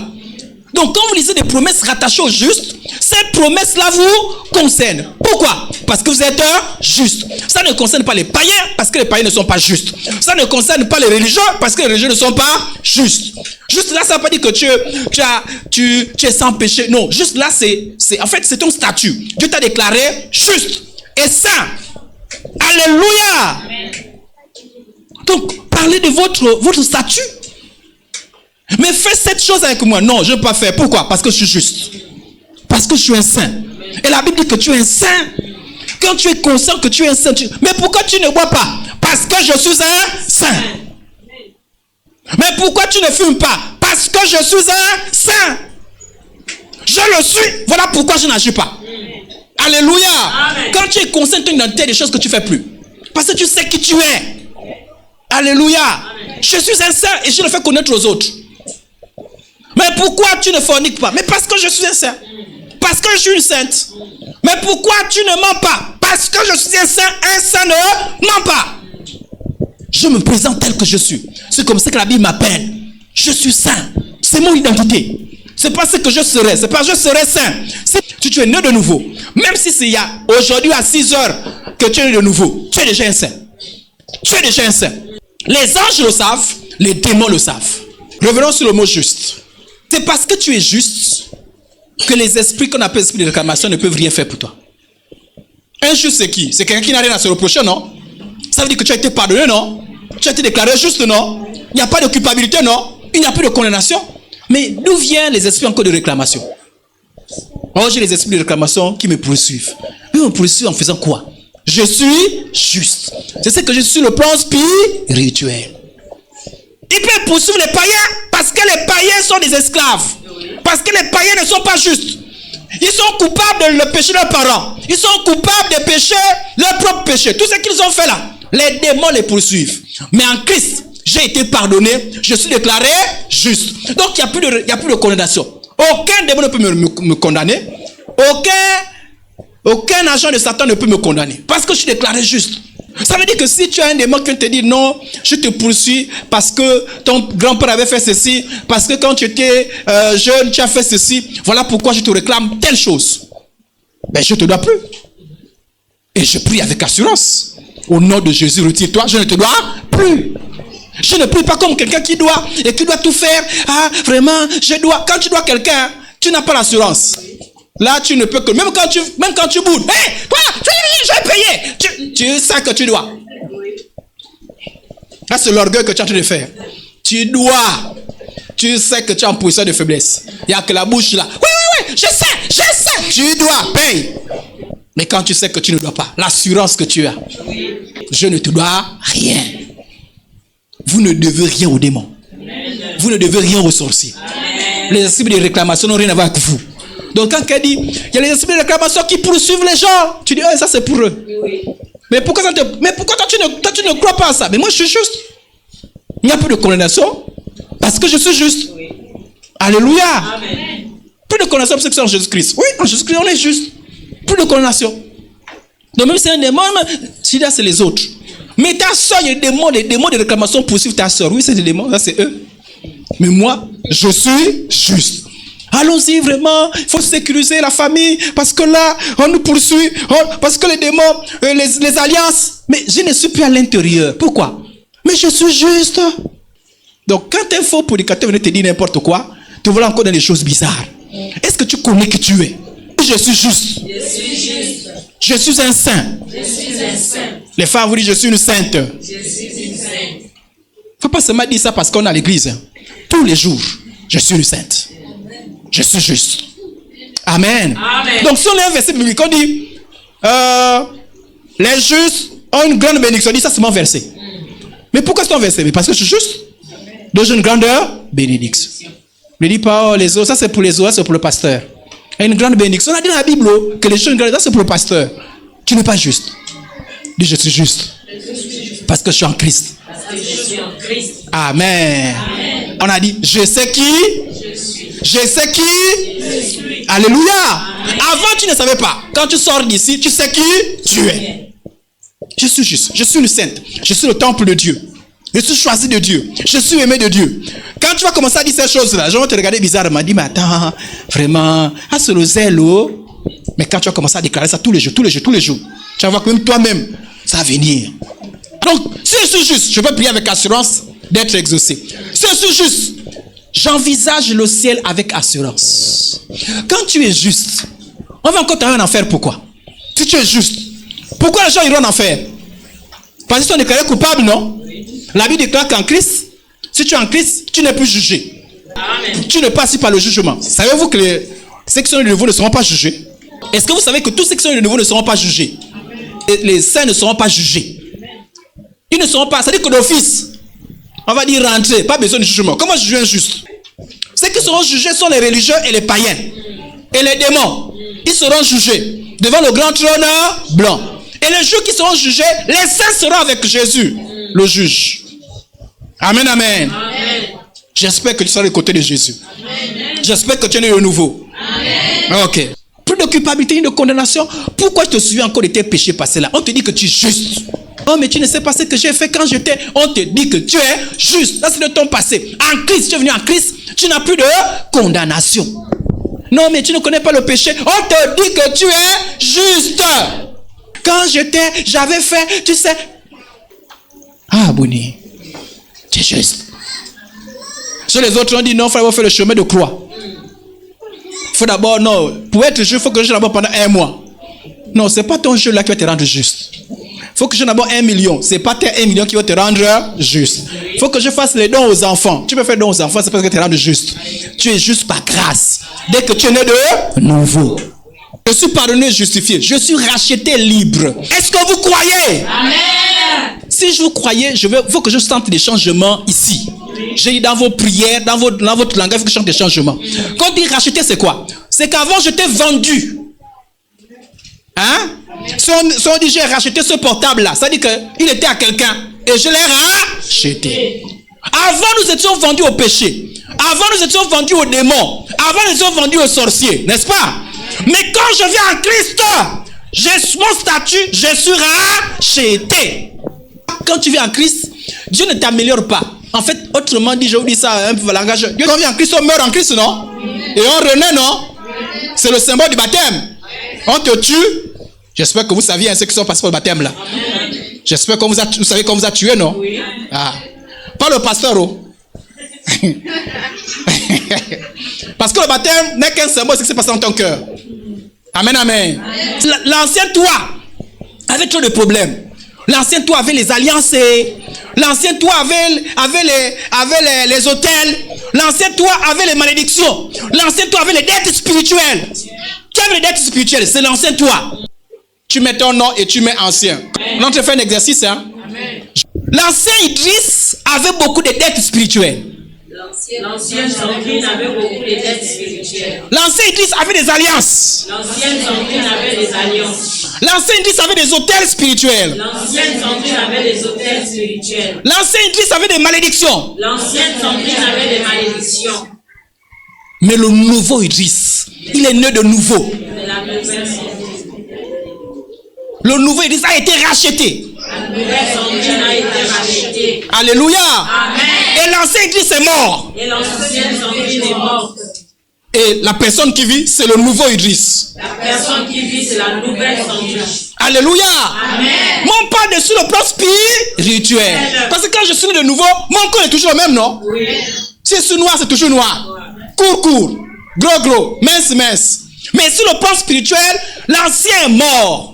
Donc, quand vous lisez des promesses rattachées au juste, ces promesses-là vous concernent. Pourquoi? Parce que vous êtes juste. Ça ne concerne pas les païens, parce que les païens ne sont pas justes. Ça ne concerne pas les religieux, parce que les religieux ne sont pas justes. Juste là, ça ne veut pas dire que tu es sans péché. Non, juste là, en fait, c'est ton statut. Dieu t'a déclaré juste et saint. Alléluia. Donc, parlez de votre statut. Mais fais cette chose avec moi. Non, je ne peux pas faire. Pourquoi? Parce que je suis juste. Parce que je suis un saint. Et la Bible dit que tu es un saint. Quand tu es conscient que tu es un saint, mais pourquoi tu ne bois pas? Parce que je suis un saint. Mais pourquoi tu ne fumes pas? Parce que je suis un saint. Je le suis. Voilà pourquoi je n'agis pas. Alléluia. Amen. Quand tu es conscient de ton identité, des choses que tu ne fais plus. Parce que tu sais qui tu es. Alléluia. Amen. Je suis un saint et je le fais connaître aux autres. Mais pourquoi tu ne forniques pas? Mais parce que je suis un saint. Parce que je suis une sainte. Mais pourquoi tu ne mens pas? Parce que je suis un saint ne ment pas. Je me présente tel que je suis. C'est comme ça que la Bible m'appelle. Je suis saint. C'est mon identité. C'est pas ce que je serai. C'est pas je serai saint. Si tu es né de nouveau, même si c'est il y a aujourd'hui à 6 heures que tu es né de nouveau, tu es déjà un saint. Tu es déjà un saint. Les anges le savent, les démons le savent. Revenons sur le mot juste. C'est parce que tu es juste que les esprits qu'on appelle esprits de réclamation ne peuvent rien faire pour toi. Un juste c'est qui? C'est quelqu'un qui n'a rien à se reprocher, non? Ça veut dire que tu as été pardonné, non? Tu as été déclaré juste, non? Il n'y a pas de culpabilité, non? Il n'y a plus de condamnation. Mais d'où viennent les esprits encore de réclamation? Oh, j'ai les esprits de réclamation qui me poursuivent. Ils me poursuivent en faisant quoi? Je suis juste. C'est ce que je suis sur le plan spirituel. Ils peuvent poursuivre les païens parce que les païens sont des esclaves. Parce que les païens ne sont pas justes. Ils sont coupables de pécher leurs parents. Ils sont coupables de pécher leur propre péché. Tout ce qu'ils ont fait là, les démons les poursuivent. Mais en Christ, j'ai été pardonné. Je suis déclaré juste. Donc il n'y a plus de condamnation. Aucun démon ne peut me condamner. Aucun agent de Satan ne peut me condamner. Parce que je suis déclaré juste. Ça veut dire que si tu as un démon qui te dit non, je te poursuis parce que ton grand-père avait fait ceci, parce que quand tu étais jeune, tu as fait ceci, voilà pourquoi je te réclame telle chose. Ben je ne te dois plus. Et je prie avec assurance. Au nom de Jésus, retire-toi, je ne te dois plus. Je ne prie pas comme quelqu'un qui doit et qui doit tout faire. Ah, vraiment, je dois. Quand tu dois quelqu'un, tu n'as pas l'assurance. Là, tu ne peux que... Même quand tu boudes. Hé, toi, je vais payer. Tu sais que tu dois. Là, c'est l'orgueil que tu es en train de faire. Tu dois. Tu sais que tu es en position de faiblesse. Il n'y a que la bouche là. Oui, je sais. Tu dois, paye. Mais quand tu sais que tu ne dois pas, l'assurance que tu as, je ne te dois rien. Vous ne devez rien aux démons. Vous ne devez rien aux sorciers. Les esprits de réclamation n'ont rien à voir avec vous. Donc quand elle dit, il y a les esprits de réclamation qui poursuivent les gens. Tu dis, ça c'est pour eux. Mais pourquoi toi tu ne crois pas à ça? Mais moi je suis juste. Il n'y a plus de condamnation parce que je suis juste. Alléluia. Amen. Plus de condamnation parce que c'est en Jésus-Christ. Oui, en Jésus-Christ on est juste. Plus de condamnation. Donc même si c'est un démon, si là c'est les autres. Mais ta soeur, il y a des démons de réclamation poursuivent ta soeur. Oui, c'est des démons, ça c'est eux. Mais moi, je suis juste. Allons-y vraiment, il faut sécuriser la famille parce que là, on nous poursuit, parce que les démons, les alliances. Mais je ne suis plus à l'intérieur. Pourquoi? Mais je suis juste. Donc quand un faux prédicateur vient te dire n'importe quoi, tu vois encore dans des choses bizarres. Est-ce que tu connais qui tu es? Je suis juste. Je suis juste. Je suis un saint. Je suis un saint. Les femmes vous disent je suis une sainte. Je suis une sainte. Il ne faut pas seulement dire ça parce qu'on est à l'église. Tous les jours, je suis une sainte. Je suis juste. Amen. Amen. Donc si on a un verset biblique, on dit les justes ont une grande bénédiction. On dit ça c'est mon verset. Mais pourquoi c'est ton verset? Mais parce que je suis juste. Donc j'ai une grande bénédiction. Ne dis pas les autres, ça c'est pour les autres, c'est pour le pasteur. Il y a une grande bénédiction. On a dit dans la Bible que les choses, ça c'est pour le pasteur. Tu n'es pas juste. Dis je suis juste. Parce que je suis en Christ. Amen. Amen. On a dit je sais qui. Je sais qui. Je suis. Alléluia. Amen. Avant tu ne savais pas. Quand tu sors d'ici, tu sais qui tu es. Je suis juste. Je suis une sainte. Je suis le temple de Dieu. Je suis choisi de Dieu. Je suis aimé de Dieu. Quand tu vas commencer à dire ces choses-là, les gens vont te regarder bizarrement. Dis, mais attends, vraiment, c'est le zèle. Mais quand tu vas commencer à déclarer ça tous les jours, tu vas voir que même toi-même, ça va venir. Donc, si je suis juste, je peux prier avec assurance d'être exaucé. Si je suis juste, j'envisage le ciel avec assurance. Quand tu es juste, on va encore t'amener en enfer. Pourquoi? Si tu es juste, pourquoi les gens iront en enfer? Parce qu'ils sont déclarés coupables, non? La Bible déclare qu'en Christ, si tu es en Christ, tu n'es plus jugé. Amen. Tu ne passes par le jugement. Savez-vous que ceux qui sont de nouveau ne seront pas jugés? Est-ce que vous savez que tous ceux qui sont de nouveau ne seront pas jugés? Et les saints ne seront pas jugés. Ils ne seront pas, c'est-à-dire que d'office, on va dire rentrer, pas besoin de jugement. Comment juger un juste? Ceux qui seront jugés sont les religieux et les païens. Et les démons, ils seront jugés devant le grand trône blanc. Et les jours qui seront jugés, les saints seront avec Jésus, le juge. Amen, amen. Amen. J'espère que tu seras du côté de Jésus. J'espère que tu es né de nouveau. Amen. Ok. Plus de culpabilité ni de condamnation. Pourquoi tu te souviens encore de tes péchés passés là? On te dit que tu es juste. Oh, mais tu ne sais pas ce que j'ai fait quand j'étais. On te dit que tu es juste. Ça, c'est de ton passé. En Christ, tu es venu en Christ. Tu n'as plus de condamnation. Non, mais tu ne connais pas le péché. On te dit que tu es juste. Quand j'avais fait, tu sais. Ah, Bouni. Tu es juste. Sur les autres, on dit non, il faut faire le chemin de croix. Il faut d'abord, non, pour être juste, il faut que je d'abord pendant 1 mois. Non, ce n'est pas ton jeu là qui va te rendre juste. Il faut que je d'abord 1 million. Ce n'est pas tes 1 million qui va te rendre juste. Il faut que je fasse les dons aux enfants. Tu peux faire des dons aux enfants, c'est parce que tu te rends juste. Tu es juste par grâce. Dès que tu es né de nouveau. Je suis pardonné, justifié. Je suis racheté libre. Est-ce que vous croyez? Amen. Si je vous croyais, il faut que je sente des changements ici. J'ai dit dans vos prières, dans votre langage, il faut que je sente des changements. Quand on dit racheter, c'est quoi? C'est qu'avant, je t'ai vendu. Hein? Si on dit j'ai racheté ce portable-là, ça dit qu'il était à quelqu'un et je l'ai racheté. Avant, nous étions vendus au péché. Avant, nous étions vendus aux démons. Avant, nous étions vendus aux sorciers. N'est-ce pas? Mais quand je viens en Christ, j'ai mon statut, je suis racheté. Quand tu viens en Christ, Dieu ne t'améliore pas. En fait, autrement dit, je vous dis ça un peu le langage. Quand on vient en Christ, on meurt en Christ, non? Et on renaît, non? C'est le symbole du baptême. On te tue. J'espère que vous saviez ceux qui sont passés par le baptême là. J'espère que vous savez qu'on vous a tué, non? Oui. Ah. Pas le pasteur, oh. Parce que le baptême n'est qu'un symbole, c'est ce qui s'est passé dans ton cœur. Amen, amen. L'ancien toi avait trop de problèmes. L'ancien toi avait les alliances. L'ancien toi avait les hôtels. L'ancien toi avait les malédictions. L'ancien toi avait les dettes spirituelles. Qui avait les dettes spirituelles? C'est l'ancien toi. Tu mets ton nom et tu mets ancien. On te fait un exercice, hein? L'ancien Idriss avait beaucoup de dettes spirituelles. L'ancienne Sandrine avait beaucoup de dettes spirituelles. L'ancien Idriss avait des alliances. L'ancienne Sandrine avait des alliances. L'ancien Idriss avait des hôtels spirituels. L'ancienne Sandrine avait des hôtels spirituels. L'ancien Idriss avait des malédictions. L'ancienne Sandrine avait des malédictions. Mais le nouveau Idriss, il est né de nouveau. Mais la nouvelle Sandrine. Le nouveau Idriss a été racheté. La nouvelle Sandrine a été rachetée. Alléluia. Amen. Et l'ancien Idriss est mort. Et l'ancienne Sandrine est morte. Et la personne qui vit, c'est le nouveau Idriss. La personne qui vit, c'est la nouvelle Sandrine. Alléluia. Amen. Mon pas dessus le plan spirituel. Parce que quand je suis né de nouveau, mon corps est toujours le même, non? Oui. Si c'est noir, c'est toujours noir. Court, court. Gros, gros. Mince, mince. Mais sur le plan spirituel, l'ancien est mort.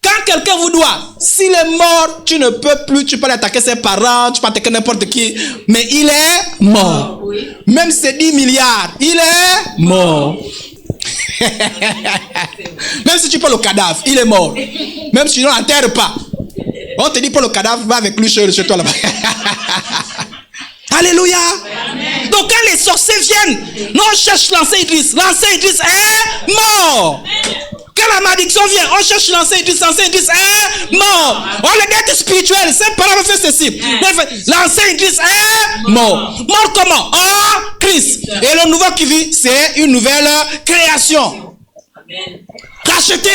Quand quelqu'un vous doit, s'il est mort, tu ne peux plus, tu peux l'attaquer ses parents, tu peux attaquer n'importe qui, mais il est mort. Oui. Même si c'est 10 milliards, il est mort. Même si tu prends le cadavre, il est mort. Même si tu ne l'enterres pas. On te dit pour le cadavre, va avec lui chez toi là-bas. Alléluia. Amen. Donc quand les sorciers viennent, nous on cherche l'ancien Idriss. L'ancien Idriss est mort. Quand la malédiction vient, on cherche l'ancien Idriss est mort. On les dettes spirituelles, cette parole fait ceci. L'ancien Idriss est mort. Mort comment? En Christ. Et le nouveau qui vit, c'est une nouvelle création. Amen. Racheté.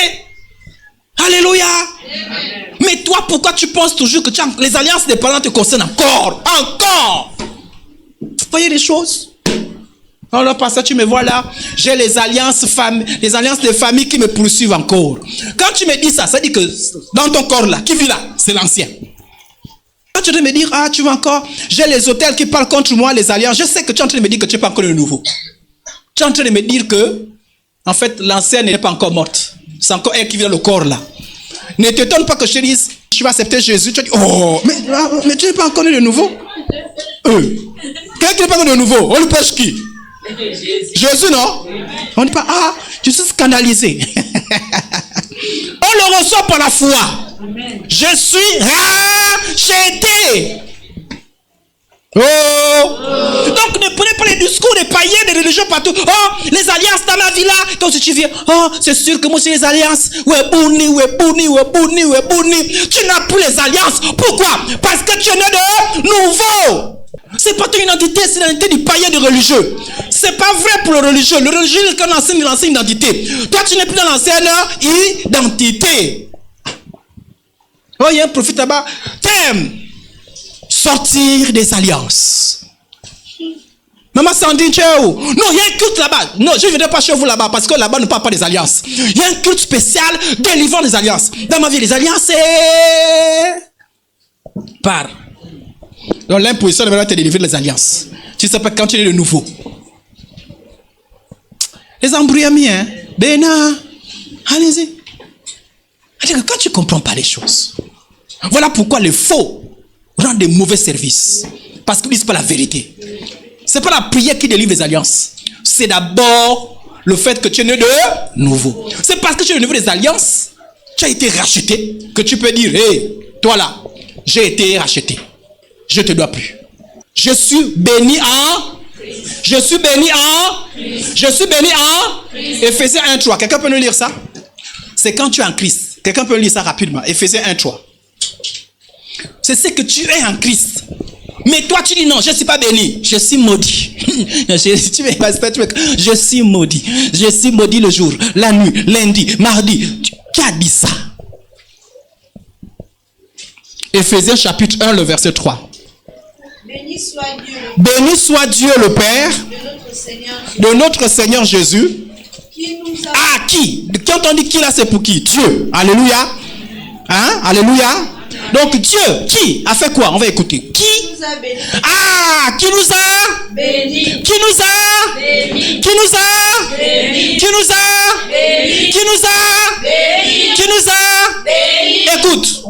Alléluia. Amen. Mais toi, pourquoi tu penses toujours que les alliances des parents te concernent encore? Encore. Vous voyez les choses? Alors, pasteur, tu me vois là, j'ai les alliances de famille qui me poursuivent encore. Quand tu me dis ça, ça dit que dans ton corps là, qui vit là, c'est l'ancien. Quand tu veux me dire, ah, tu vas encore, j'ai les hôtels qui parlent contre moi, les alliances, je sais que tu es en train de me dire que tu n'es pas encore le nouveau. Tu es en train de me dire que, en fait, l'ancienne n'est pas encore morte. C'est encore elle qui vit dans le corps là. Ne t'étonne pas que je te dise, tu vas accepter Jésus. Tu vas dire, oh, mais tu n'es pas encore né de nouveau. Quelqu'un qui n'est pas de nouveau, on lui prêche qui? Jésus, non? On ne dit pas, ah, je suis scandalisé. On le reçoit par la foi. Je suis racheté. Oh! Donc ne prenez pas les discours des païens, des religieux partout. Oh, les alliances dans ma vie là. Quand tu viens, oh, c'est sûr que moi c'est les alliances. Ouais, bouni. Tu n'as plus les alliances. Pourquoi? Parce que tu es né de nouveau. C'est pas ton identité, c'est l'identité du païen, du religieux. C'est pas vrai pour le religieux. Le religieux, quand on enseigne l'ancienne identité. Toi, tu n'es plus dans l'ancienne identité. Oh, il y a un prophète là-bas. T'aimes sortir des alliances. Maman Sandrine, tu es où? Non, il y a un culte là-bas. Non, je ne viendrai pas chez vous là-bas parce que là-bas ne parle pas des alliances. Il y a un culte spécial délivrant des alliances. Dans ma vie, les alliances, c'est par. Donc l'imposition de te délivrer les alliances. Tu sais pas quand tu es de nouveau. Les embrouillaments, hein? Bénin, allez-y. Quand tu ne comprends pas les choses, voilà pourquoi les faux rendent des mauvais services. Parce qu'ils ne disent pas la vérité. Ce n'est pas la prière qui délivre les alliances. C'est d'abord le fait que tu es né de nouveau. C'est parce que tu es né de nouveau des alliances, tu as été racheté, que tu peux dire, hé, toi là, j'ai été racheté. Je ne te dois plus. Je suis béni en... Éphésiens 1:3. Quelqu'un peut nous lire ça? C'est quand tu es en Christ. Quelqu'un peut lire ça rapidement. Éphésiens 1:3. C'est ce que tu es en Christ. Mais toi, tu dis non, je ne suis pas béni. Je suis maudit. Je suis maudit. Je suis maudit le jour, la nuit, lundi, mardi. Qui a dit ça? Éphésiens chapitre 1, le verset 3. Béni soit Dieu le Père de notre Seigneur Jésus. Ah, qui? Quand on dit qui là, c'est pour qui? Dieu. Alléluia. Hein? Alléluia. Donc Dieu, qui a fait quoi? On va écouter. Qui nous a bénis. Ah, qui nous a bénis. Qui nous a bénis. Qui nous a bénis. Qui nous a bénis. Qui nous a bénis. Qui nous a bénis. Écoute.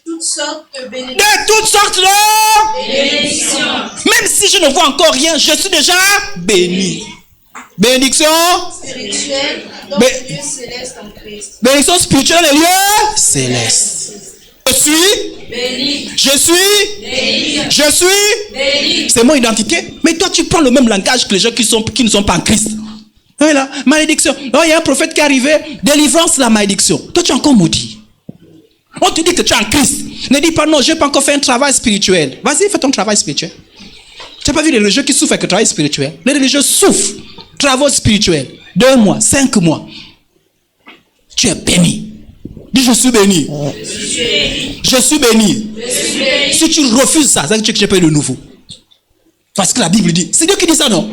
De toutes sortes de bénédictions. Même si je ne vois encore rien, je suis déjà béni. Bénédiction spirituelle dans les lieux célestes en Christ. Bénédiction spirituelle dans les lieux célestes. Je suis béni. Je suis béni. Je suis béni. C'est mon identité. Mais toi, tu prends le même langage que les gens qui ne sont pas en Christ. Voilà, malédiction. Oh, il y a un prophète qui est arrivé. Délivrance, la malédiction. Toi, tu es encore maudit. On te dit que tu es en Christ. Ne dis pas non, je n'ai pas encore fait un travail spirituel. Vas-y, fais ton travail spirituel. Tu n'as pas vu les religieux qui souffrent avec le travail spirituel? Les religieux souffrent. Travaux spirituels. 2 mois, 5 mois. Tu es béni. Dis je suis béni. Je suis béni. Si tu refuses ça, ça veut dire que tu n'es pas de nouveau. Parce que la Bible dit. C'est Dieu qui dit ça, non?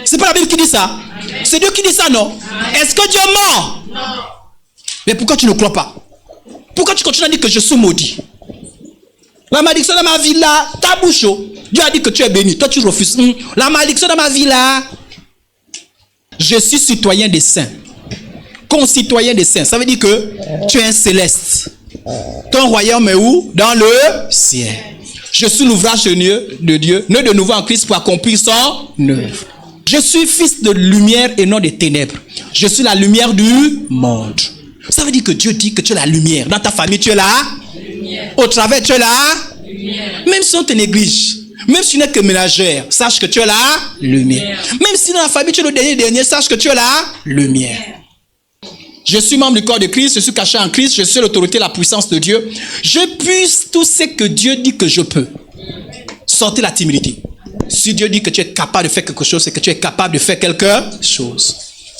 C'est pas la Bible qui dit ça. C'est Dieu qui dit ça, non? Est-ce que Dieu ment? Non. Mais pourquoi tu ne crois pas? Pourquoi tu continues à dire que je suis maudit? La malédiction dans ma vie là, ta bouche, Dieu a dit que tu es béni. Toi tu refuses. La malédiction dans ma vie là, je suis citoyen des saints. Concitoyen des saints. Ça veut dire que tu es un céleste. Ton royaume est où? Dans le ciel. Je suis l'ouvrage de Dieu, né de nouveau en Christ pour accomplir son œuvre. Je suis fils de lumière et non des ténèbres. Je suis la lumière du monde. Ça veut dire que Dieu dit que tu es la lumière. Dans ta famille, tu es la lumière. Au travail, tu es la lumière. Même si on te néglige, même si tu n'es que ménagère, sache que tu es la lumière. Même si dans la famille, tu es le dernier, sache que tu es la lumière. Je suis membre du corps de Christ, je suis caché en Christ, je suis l'autorité, la puissance de Dieu. Je puisse tout ce que Dieu dit que je peux. Sortez la timidité. Si Dieu dit que tu es capable de faire quelque chose, c'est que tu es capable de faire quelque chose.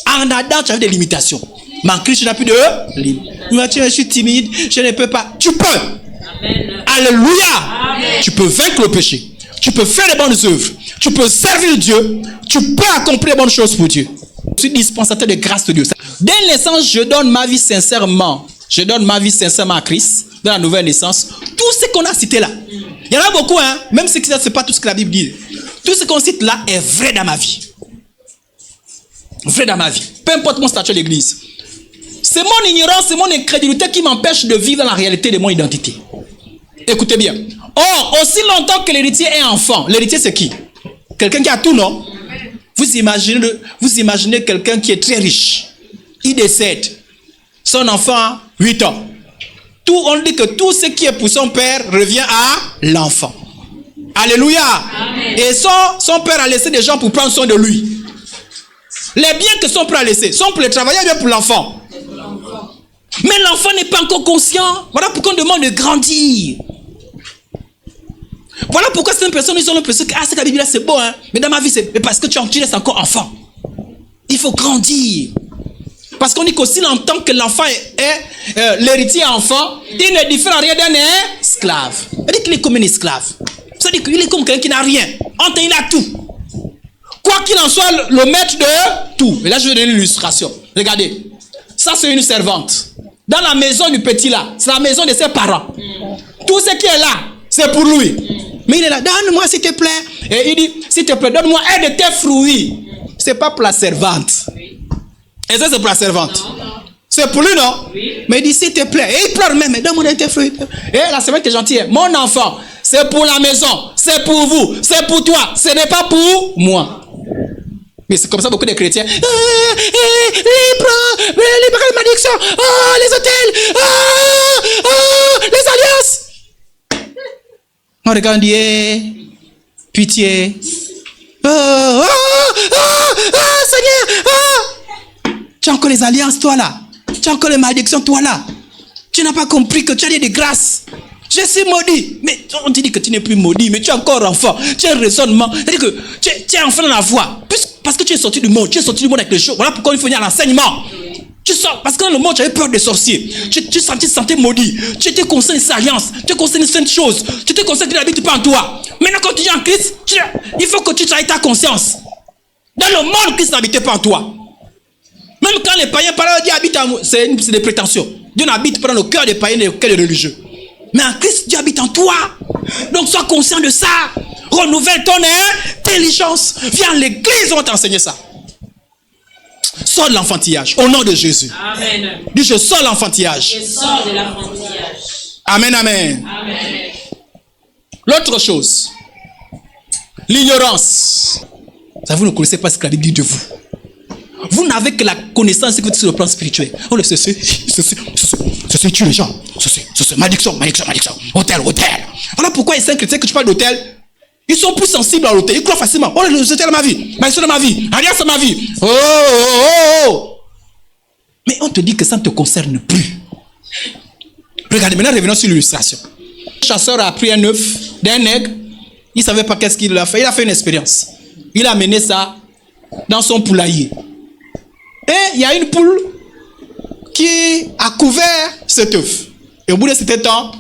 En Adam, tu avais des limitations. Mais en Christ, tu n'as plus de limites. Je suis timide, je ne peux pas. Tu peux. Amen. Alléluia. Amen. Tu peux vaincre le péché. Tu peux faire les bonnes œuvres. Tu peux servir Dieu. Tu peux accomplir les bonnes choses pour Dieu. Je suis dispensateur de grâce de Dieu. Dès naissance, je donne ma vie sincèrement. Je donne ma vie sincèrement à Christ. Dans la nouvelle naissance. Tout ce qu'on a cité là. Il y en a beaucoup, hein. Même si ce n'est pas tout ce que la Bible dit. Tout ce qu'on cite là est vrai dans ma vie. Vrai dans ma vie. Peu importe mon statut à l'église. C'est mon ignorance, c'est mon incrédulité qui m'empêche de vivre dans la réalité de mon identité. Écoutez bien. Or, aussi longtemps que l'héritier est enfant, l'héritier c'est qui? Quelqu'un qui a tout, non? Vous imaginez quelqu'un qui est très riche. Il décède. Son enfant a 8 ans. On dit que tout ce qui est pour son père revient à l'enfant. Alléluia. Amen. Et son père a laissé des gens pour prendre soin de lui. Les biens que son père a laissés sont pour le travailleur, bien pour l'enfant. Mais l'enfant n'est pas encore conscient. Voilà pourquoi on demande de grandir. Voilà pourquoi certaines personnes ils ont l'impression que cette Bible là c'est bon, hein? Mais dans ma vie c'est parce que tu restes encore enfant. Il faut grandir. Parce qu'on dit qu'aussi longtemps que l'enfant est l'héritier enfant, il ne diffère en rien d'un esclave. Il dit qu'il est comme un esclave. Ça dit qu'il est comme quelqu'un qui n'a rien. Enfin, il a tout. Quoi qu'il en soit, le maître de tout. Et là, je vais donner l'illustration. Regardez. Ça, c'est une servante. Dans la maison du petit là, c'est la maison de ses parents. Tout ce qui est là, c'est pour lui. Mais il est là, donne-moi s'il te plaît. Et il dit, s'il te plaît, donne-moi un de tes fruits. C'est pas pour la servante. Et ça, c'est pour la servante. C'est pour lui, non? Oui. Mais il dit, s'il te plaît. Et il pleure même, donne-moi un de tes fruits. Et la servante est gentille. Mon enfant, c'est pour la maison. C'est pour vous. C'est pour toi. Ce n'est pas pour moi. Mais c'est comme ça beaucoup de chrétiens. Libre malédiction. Les hôtels. Les alliances. On regarde, pitié. Seigneur. Tu as encore les alliances, toi là. Tu as encore les malédictions, toi là. Tu n'as pas compris que tu as des grâces. Je suis maudit. Mais on te dit que tu n'es plus maudit, mais tu es encore enfant. Tu as un raisonnement. C'est-à-dire que tu es enfant dans la foi. Parce que tu es sorti du monde. Tu es sorti du monde avec les choses. Voilà pourquoi il faut venir à l'enseignement. Tu sors. Parce que dans le monde, tu avais peur des sorciers. Tu te sentais maudit. Tu étais conscient des alliances. Tu étais conscient de certaines choses. Tu étais conscient que tu n'habites pas en toi. Maintenant, quand tu es en Christ, il faut que tu travailles ta conscience. Dans le monde, Christ n'habitait pas en toi. Même quand les païens parlent, Dieu habite en moi. C'est des prétentions. Dieu n'habite pas dans le cœur des païens et dans le cœur des religieux. Mais en Christ, Dieu habite en toi. Donc sois conscient de ça. Renouvelle ton intelligence. Viens à l'église, on va t'enseigner ça. Sors de l'enfantillage. Au nom de Jésus. Amen. Dis, je sors de l'enfantillage. Je sors de l'enfantillage. Amen, amen. Amen. L'autre chose. L'ignorance. Ça, vous ne connaissez pas ce que la Bible dit de vous. Vous n'avez que la connaissance sur le plan spirituel. On le sait, c'est tuer les gens. C'est malédiction. Hôtel. Voilà pourquoi les saints chrétiens que tu parles d'hôtel, ils sont plus sensibles à l'hôtel. Ils croient facilement. Oh, l'hôtel de ma vie. Malédiction de ma vie. Alliance de ma vie. Oh. Mais on te dit que ça ne te concerne plus. Regardez, maintenant revenons sur l'illustration. Le chasseur a pris un œuf d'un aigle. Il ne savait pas qu'est-ce qu'il a fait. Il a fait une expérience. Il a amené ça dans son poulailler. Et il y a une poule qui a couvert cet œuf. Et au bout de cet temps,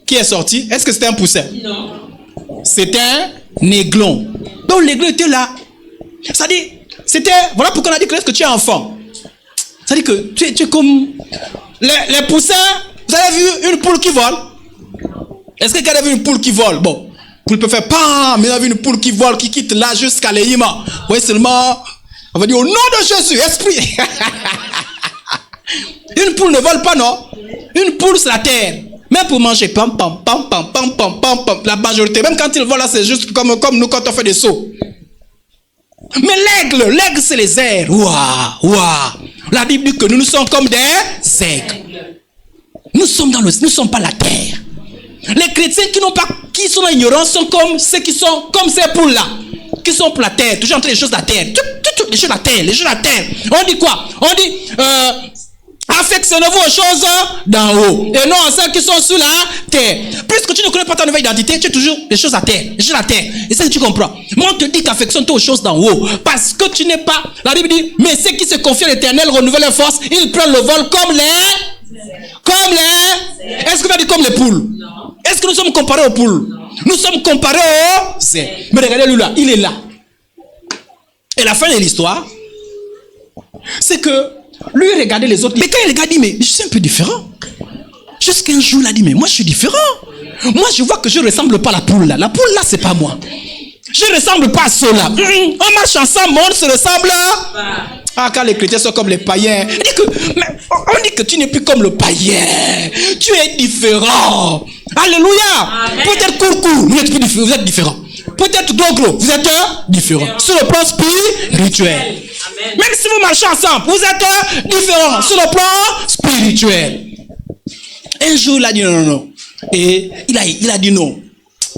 qui est sorti? Est-ce que c'était un poussin? Non. C'était un aiglon. Donc l'aiglon était là. C'est-à-dire, voilà pourquoi on a dit que tu es enfant. C'est-à-dire que tu es comme... Les poussins, vous avez vu une poule qui vole? Est-ce que quelqu'un a vu une poule qui vole? Bon, poule peut faire pam, mais on a vu une poule qui vole, qui quitte là jusqu'à l'Éima. Vous voyez seulement... On va dire au nom de Jésus, esprit. Une poule ne vole pas, non? Une poule, c'est la terre. Même pour manger, pam. La majorité, même quand il vole là, c'est juste comme nous quand on fait des sauts. Mais l'aigle, c'est les airs. Ouah. La Bible dit que nous sommes comme des aigles. Nous sommes pas la terre. Les chrétiens qui sont dans l'ignorance sont comme ceux qui sont comme ces poules là. Qui sont pour la terre, toujours entre les choses de la terre. Les choses de la terre. On dit quoi? On dit affectionnez-vous aux choses d'en haut et non à celles qui sont sur la terre. Puisque tu ne connais pas ta nouvelle identité, tu es toujours les choses à terre. Les choses à terre. Et c'est ce que tu comprends. Moi, on te dit qu'affectionne-toi aux choses d'en haut. Parce que tu n'es pas. La Bible dit, mais ceux qui se confient à l'Éternel renouvellent leurs forces, ils prennent le vol comme les. Est-ce que tu as dit comme les poules? Non. Est-ce que nous sommes comparés aux poules? Non. Nous sommes comparés aux airs. Mais regardez lui là, il est là. Et la fin de l'histoire, c'est que lui regardait les autres. Mais quand il regarde, il dit, mais je suis un peu différent. Jusqu'un jour, il a dit, mais moi je suis différent. Moi je vois que je ne ressemble pas à la poule là. La poule là, c'est pas moi. Je ne ressemble pas à ceux-là. On marche ensemble, on se ressemble. Quand les chrétiens sont comme les païens, on dit que tu n'es plus comme le païen. Tu es différent. Alléluia. Peut-être court. Vous êtes différent. peut-être trop gros, vous êtes différents. Sur le plan spirituel. Même si vous marchez ensemble, vous êtes différents sur le plan spirituel. Un jour, il a dit non. Et il a dit non.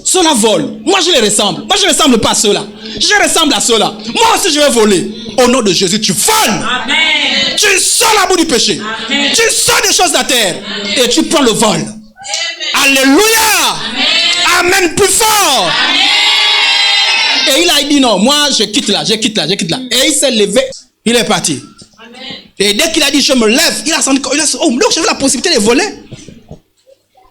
Ceux-là volent. Moi, je les ressemble. Moi, je ne ressemble pas à ceux-là. Je ressemble à ceux-là. Moi aussi, je vais voler. Au nom de Jésus, tu voles. Amen. Tu sors la boue du péché. Amen. Tu sors des choses de la terre. Et tu prends le vol. Amen. Alléluia. Amen. Amen. Plus fort. Amen. Et il a dit non. Moi, je quitte là. Et il s'est levé. Il est parti. Amen. Et dès qu'il a dit je me lève, il a senti oh, donc j'avais la possibilité de voler.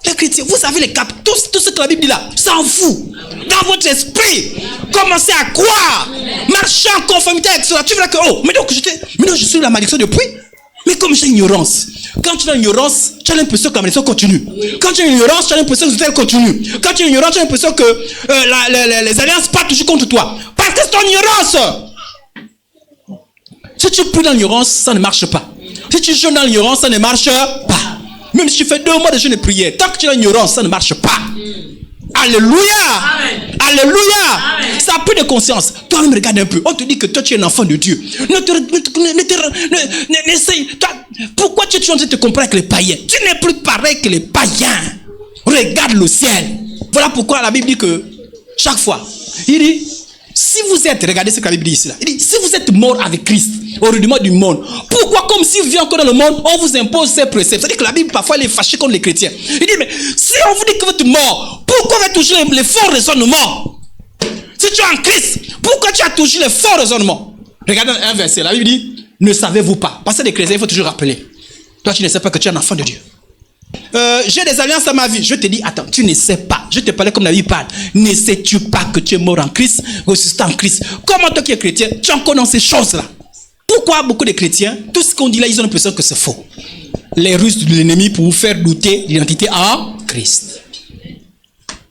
Les chrétiens, vous savez les cap, tout ce que la Bible dit là, s'en fout. Dans votre esprit, commencez à croire, marcher en conformité avec cela. Tu verras que, oh, mais donc je suis la malédiction depuis. Mais comme j'ai ignorance, quand tu as l'ignorance, tu as l'impression que la malédiction continue. Quand tu as l'ignorance, tu as l'impression que elle continue. Quand tu as l'ignorance, tu as l'impression que les alliances partent toujours contre toi. Parce que c'est ton ignorance. Si tu pries dans l'ignorance, ça ne marche pas. Si tu jeûnes dans l'ignorance, ça ne marche pas. Même si tu fais 2 mois de jeûne et prière, tant que tu as l'ignorance, ça ne marche pas. Alléluia. Amen. Alléluia. Amen. Ça a peu de conscience. Toi-même, regarde un peu. On te dit que toi, tu es un enfant de Dieu. Pourquoi tu es en train de te comparer avec les païens? Tu n'es plus pareil que les païens. Regarde le ciel. Voilà pourquoi la Bible dit que chaque fois, il dit, si vous êtes, regardez ce que la Bible dit ici là. Il dit, si vous êtes mort avec Christ, au rudiment du monde, pourquoi comme si vous vivez encore dans le monde, on vous impose ces préceptes? C'est-à-dire que la Bible parfois elle est fâchée contre les chrétiens. Il dit, mais si on vous dit que vous êtes mort, pourquoi vous avez toujours les forts raisonnements? Si tu es en Christ, pourquoi tu as toujours les forts raisonnements? Regardez un verset, la Bible dit, ne savez-vous pas? Parce que les chrétiens, il faut toujours rappeler. Toi tu ne sais pas que tu es un enfant de Dieu. J'ai des alliances à ma vie. Je te dis, attends, tu ne sais pas. Je te parlais comme la Bible parle. Ne sais-tu pas que tu es mort en Christ, ressuscité en Christ? Comment toi qui es chrétien, tu en connais ces choses-là? Pourquoi beaucoup de chrétiens, tout ce qu'on dit là, ils ont l'impression que c'est faux. Les ruses de l'ennemi pour vous faire douter l'identité en Christ.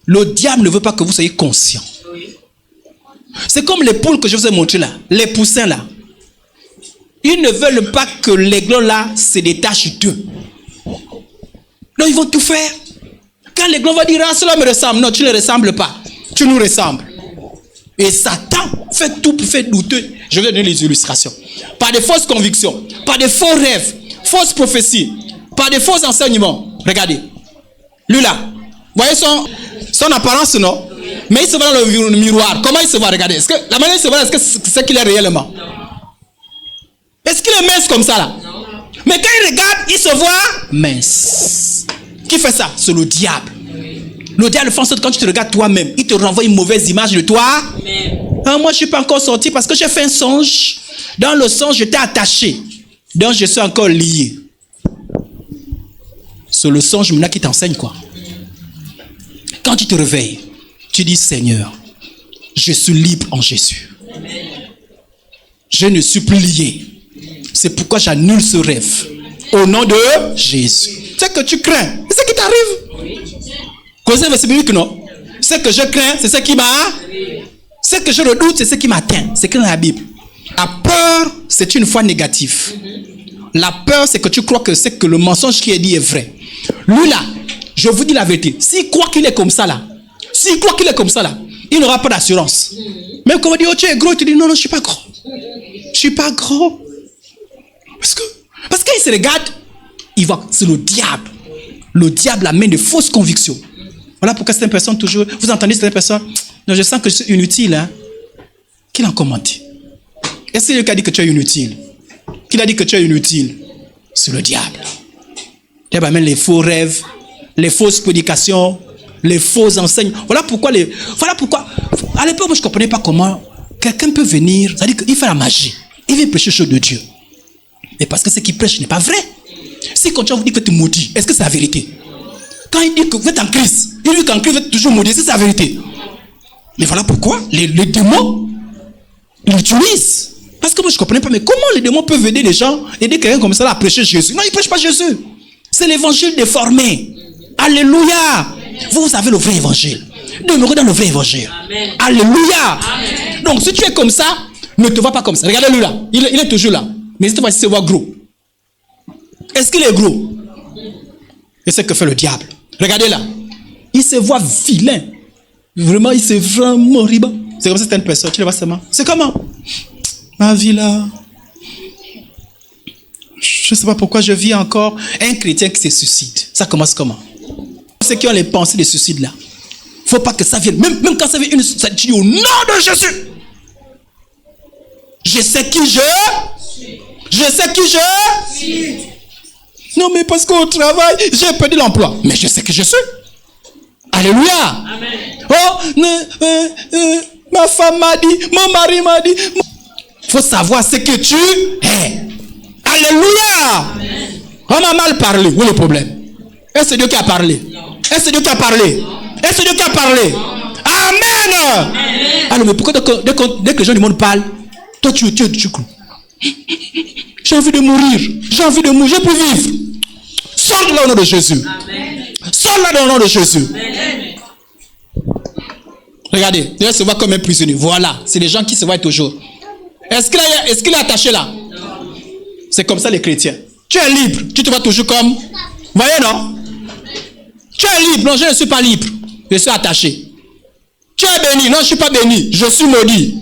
Le diable ne veut pas que vous soyez conscient. C'est comme les poules que je vous ai montrées là, les poussins là. Ils ne veulent pas que l'aiglon là se détache d'eux. Donc ils vont tout faire. Quand l'aiglon va dire, ah, cela me ressemble. Non, tu ne ressembles pas. Tu nous ressembles. Et Satan fait tout pour faire douter. Je vais donner les illustrations. Par des fausses convictions, par des faux rêves, fausses prophéties, par des faux enseignements. Regardez. Lui là. Vous voyez son apparence, non? Mais il se voit dans le miroir. Comment il se voit? Regardez. Est-ce que la manière il se voit, est-ce que c'est ce qu'il est réellement? Est-ce qu'il est mince comme ça là? Mais quand il regarde, il se voit mince. Qui fait ça? C'est le diable. Le diable fait en sorte que quand tu te regardes toi-même, il te renvoie une mauvaise image de toi. Ah, moi, je ne suis pas encore sorti parce que j'ai fait un songe. Dans le songe, j'étais attaché. Donc, je suis encore lié. C'est le songe maintenant qui t'enseigne quoi. Quand tu te réveilles, tu dis, Seigneur, je suis libre en Jésus. Je ne suis plus lié. C'est pourquoi j'annule ce rêve. Au nom de Jésus. C'est que tu crains. C'est ce qui t'arrive. Cause un verset biblique, non? Ce que je crains, c'est ce qui m'a. Ce que je redoute, c'est ce qui m'atteint. C'est écrit dans la Bible. La peur, c'est une foi négative. La peur, c'est que tu crois que c'est que le mensonge qui est dit est vrai. Lui là, je vous dis la vérité. S'il croit qu'il est comme ça là, il n'aura pas d'assurance. Même quand on dit, oh tu es gros, tu dis, non, je ne suis pas gros. Je ne suis pas gros. Parce qu'il se regarde, il voit, c'est le diable. Le diable amène de fausses convictions. Voilà pourquoi cette personne toujours, vous entendez cette personne, non, je sens que je suis inutile. Hein? Qui l'a commenté? Est-ce que c'est lui qui a dit que tu es inutile? Qui a dit que tu es inutile? C'est le diable. Le diable amène les faux rêves, les fausses prédications, les faux enseignements. Voilà pourquoi, à l'époque, moi je ne comprenais pas comment quelqu'un peut venir, c'est-à-dire qu'il fait la magie. Il vient prêcher chose de Dieu. Mais parce que ce qu'il prêche n'est pas vrai. Si quand tu vous dit que tu maudis, est-ce que c'est la vérité? Quand il dit que vous êtes en Christ, il dit qu'en Christ vous êtes toujours maudit, est-ce que c'est la vérité? Mais voilà pourquoi les démons l'utilisent. Parce que moi je ne comprenais pas, mais comment les démons peuvent aider les gens, aider quelqu'un comme ça à prêcher Jésus? Non, ils ne prêchent pas Jésus. C'est l'évangile déformé. Alléluia. Vous avez le vrai évangile. Demeurez dans le vrai évangile. Amen. Alléluia. Amen. Donc si tu es comme ça, ne te vois pas comme ça. Regardez-le là. Il est toujours là. Mais cette fois-ci, il se voit gros. Est-ce qu'il est gros? Et c'est ce que fait le diable. Regardez là. Il se voit vilain. Vraiment, il s'est vraiment riba. C'est comme certaines personnes, tu les vois seulement. C'est comment? Ma vie là. Je ne sais pas pourquoi je vis encore un chrétien qui se suicide. Ça commence comment? Ceux qui ont les pensées de suicide là. Il ne faut pas que ça vienne. Même quand ça vient, ça dit au nom de Jésus. Je sais qui je suis. Je sais qui je suis. Non, mais parce qu'au travail, j'ai perdu l'emploi. Mais je sais que je suis. Alléluia. Amen. Oh, ma femme m'a dit, mon mari m'a dit. Il faut savoir ce que tu es. Alléluia. Amen. On m'a mal parlé. Où est le problème? Est-ce que c'est Dieu qui a parlé? Est-ce que c'est Dieu qui a parlé? Est-ce que c'est Dieu qui a parlé? Amen. Alors, mais pourquoi dès que les gens du monde parlent, toi tu cloues? J'ai envie de mourir. J'ai envie de mourir. Je peux vivre. Sors de là au nom de Jésus. Amen. Sors là dans le nom de Jésus. Amen. Regardez, il se voit comme un prisonnier. Voilà, c'est les gens qui se voient toujours. Est-ce qu'il est attaché là? Non. C'est comme ça les chrétiens. Tu es libre, tu te vois toujours comme... Vous voyez, non? Tu es libre, non, je ne suis pas libre. Je suis attaché. Tu es béni, non, je ne suis pas béni. Je suis maudit.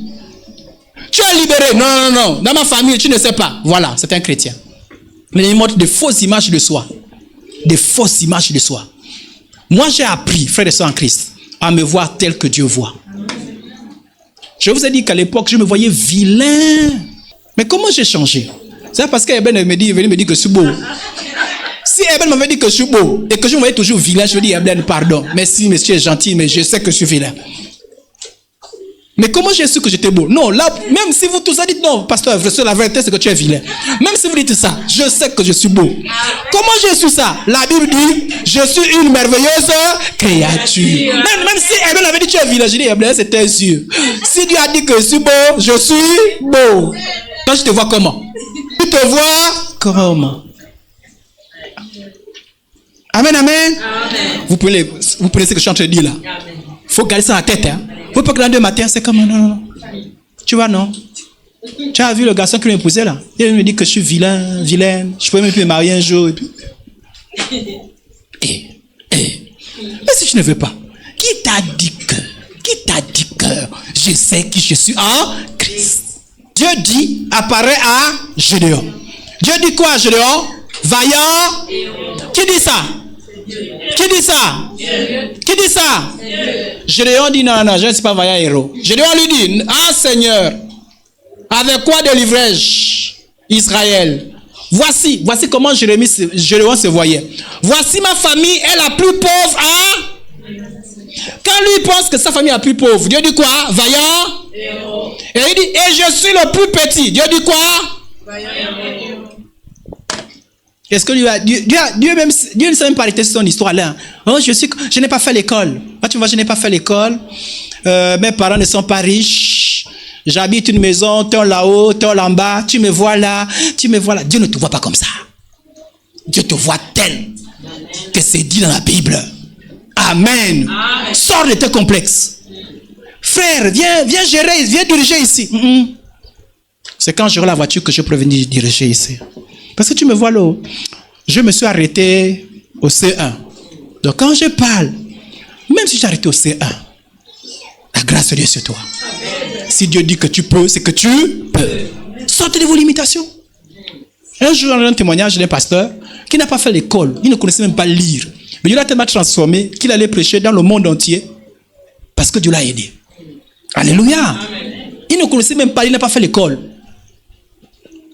Tu es libéré, non. Dans ma famille, tu ne sais pas. Voilà, c'est un chrétien. Mais il montre des fausses images de soi. Des fausses images de soi. Moi, j'ai appris, frères et sœurs en Christ, à me voir tel que Dieu voit. Je vous ai dit qu'à l'époque, je me voyais vilain. Mais comment j'ai changé? C'est parce qu'Eben me dit que je suis beau. Si Eben m'avait dit que je suis beau et que je me voyais toujours vilain, je lui dis, Eben, pardon. Merci, monsieur est gentil, mais je sais que je suis vilain. Mais comment j'ai su que j'étais beau? Non, là, même si vous tous dites non, pasteur, la vérité c'est que tu es vilain. Même si vous dites ça, je sais que je suis beau. Comment j'ai su ça? La Bible dit, je suis une merveilleuse créature. Même si Eben avait dit tu es vilain, je dis, Eben, c'est tes yeux. Si Dieu a dit que je suis beau, je suis beau. Quand je te vois comment? Tu te vois comment? Amen, amen. Vous prenez ce que je suis en train de dire là. Il faut garder ça dans la tête, hein. Vous pouvez que le matin, c'est comme non. Tu vois, non? Tu as vu le garçon qui m'a épousé là? Il me dit que je suis vilaine. Je peux même plus me marier un jour. Mais si tu ne veux pas, qui t'a dit que je sais qui je suis en Christ? Dieu dit, apparaît à Gédéon. Dieu dit quoi à Gédéon? Vaillant. Qui dit ça? Qui dit ça? Qui dit ça? Gédéon dit non, je ne suis pas vaillant héros. Gédéon lui dit, ah Seigneur, avec quoi délivrai-je Israël? Voici comment Gédéon se voyait. Voici ma famille est la plus pauvre à... Quand lui pense que sa famille est la plus pauvre, Dieu dit quoi? Vaillant héros. Et il dit, et je suis le plus petit. Dieu dit quoi? Vaillant héros. Est-ce que Dieu ne sait même pas arrêter son histoire là. Oh, je n'ai pas fait l'école. Ah, tu vois, je n'ai pas fait l'école. Mes parents ne sont pas riches. J'habite une maison, tant là-haut, tant là-bas. Tu me vois là. Dieu ne te voit pas comme ça. Dieu te voit tel que c'est dit dans la Bible. Amen. Amen. Sors de tes complexes. Frère, viens diriger ici. C'est quand j'aurai la voiture que je peux venir diriger ici. Parce que tu me vois là, je me suis arrêté au C1. Donc quand je parle, même si j'ai arrêté au C1, la grâce de Dieu sur toi. Si Dieu dit que tu peux, c'est que tu peux. Sortez de vos limitations. Un jour, dans un témoignage d'un pasteur qui n'a pas fait l'école, il ne connaissait même pas lire. Mais Dieu l'a tellement transformé qu'il allait prêcher dans le monde entier parce que Dieu l'a aidé. Alléluia. Il ne connaissait même pas, il n'a pas fait l'école.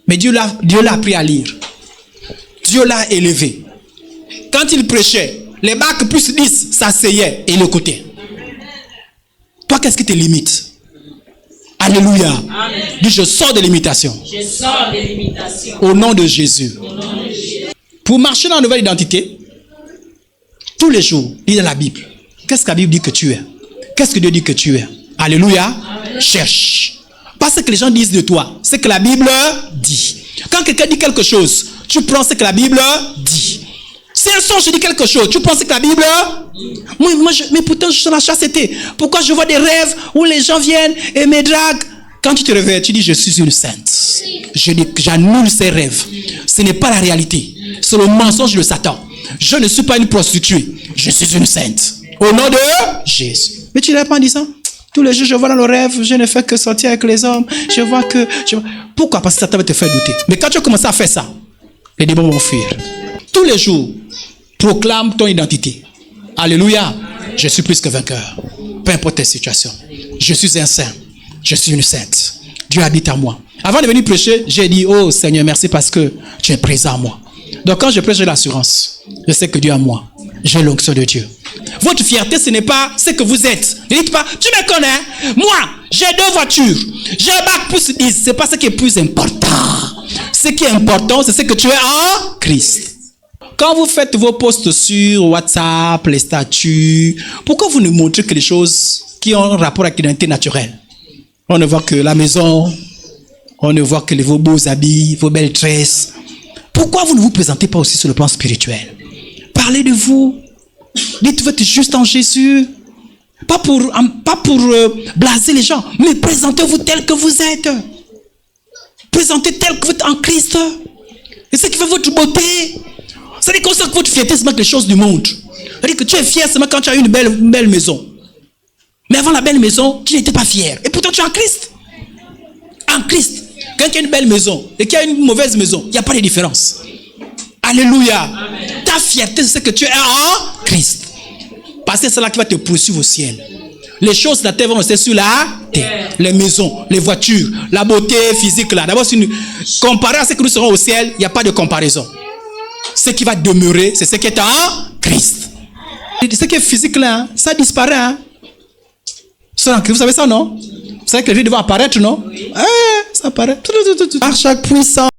Mais Dieu l'a appris à lire. Dieu l'a élevé. Quand il prêchait, les bacs plus 10 s'asseyaient et l'écoutaient. Toi, qu'est-ce qui te limite? Alléluia. Amen. Dis, je sors des limitations. Je sors des limitations. Au nom de Jésus. Pour marcher dans la nouvelle identité, tous les jours, lis dans la Bible. Qu'est-ce que la Bible dit que tu es? Qu'est-ce que Dieu dit que tu es? Alléluia. Amen. Cherche. Pas ce que les gens disent de toi, c'est que la Bible dit. Quand quelqu'un dit quelque chose, tu prends ce que la Bible dit. Si un songe dit quelque chose, tu prends ce que la Bible dit. Mais pourtant, je suis dans la chasteté. Pourquoi je vois des rêves où les gens viennent et me draguent? Quand tu te réveilles, tu dis, je suis une sainte. J'annule ces rêves. Ce n'est pas la réalité. C'est le mensonge de Satan. Je ne suis pas une prostituée. Je suis une sainte. Au nom de Jésus. Mais tu n'as pas dit ça? Tous les jours, je vois dans le rêve, je ne fais que sortir avec les hommes. Je vois que... Pourquoi? Parce que Satan va te faire douter. Mais quand tu commences à faire ça, les démons vont fuir. Tous les jours, proclame ton identité. Alléluia. Je suis plus que vainqueur. Peu importe tes situations. Je suis un saint. Je suis une sainte. Dieu habite en moi. Avant de venir prêcher, j'ai dit, oh Seigneur, merci parce que tu es présent en moi. Donc quand je prêche, j'ai l'assurance. Je sais que Dieu est en moi. J'ai l'onction de Dieu. Votre fierté, ce n'est pas ce que vous êtes. Ne dites pas, tu me connais. Moi, j'ai 2 voitures. J'ai un bac plus 10. Ce n'est pas ce qui est plus important. Ce qui est important, c'est ce que tu es en Christ. Quand vous faites vos posts sur WhatsApp, les statuts, pourquoi vous ne montrez que les choses qui ont un rapport avec l'identité naturelle? On ne voit que la maison, on ne voit que vos beaux habits, vos belles tresses. Pourquoi vous ne vous présentez pas aussi sur le plan spirituel? Parlez de vous. Dites-vous êtes juste en Jésus. Pas pour blaser les gens, mais présentez-vous tel que vous êtes. Présentez tel que vous êtes en Christ. Et ce qui fait votre beauté. C'est-à-dire qu'on sait que votre fierté, c'est pas quelque chose du monde. C'est-à-dire que tu es fier seulement quand tu as une belle maison. Mais avant la belle maison, tu n'étais pas fier. Et pourtant, tu es en Christ. En Christ. Quelqu'un qui a une belle maison et qui a une mauvaise maison, il n'y a pas de différence. Alléluia. Amen. Ta fierté, c'est que tu es en Christ. Parce que c'est là qui va te poursuivre au ciel. Les choses de la terre vont rester sur la terre. Les maisons, les voitures, la beauté physique là. D'abord, comparé à ce que nous serons au ciel, il n'y a pas de comparaison. Ce qui va demeurer, c'est ce qui est en Christ. Ce qui est physique là, hein, ça disparaît. Hein. Vous savez ça, non? Vous savez que le vie devait apparaître, non? Oui. Ça apparaît. Par chaque puissance.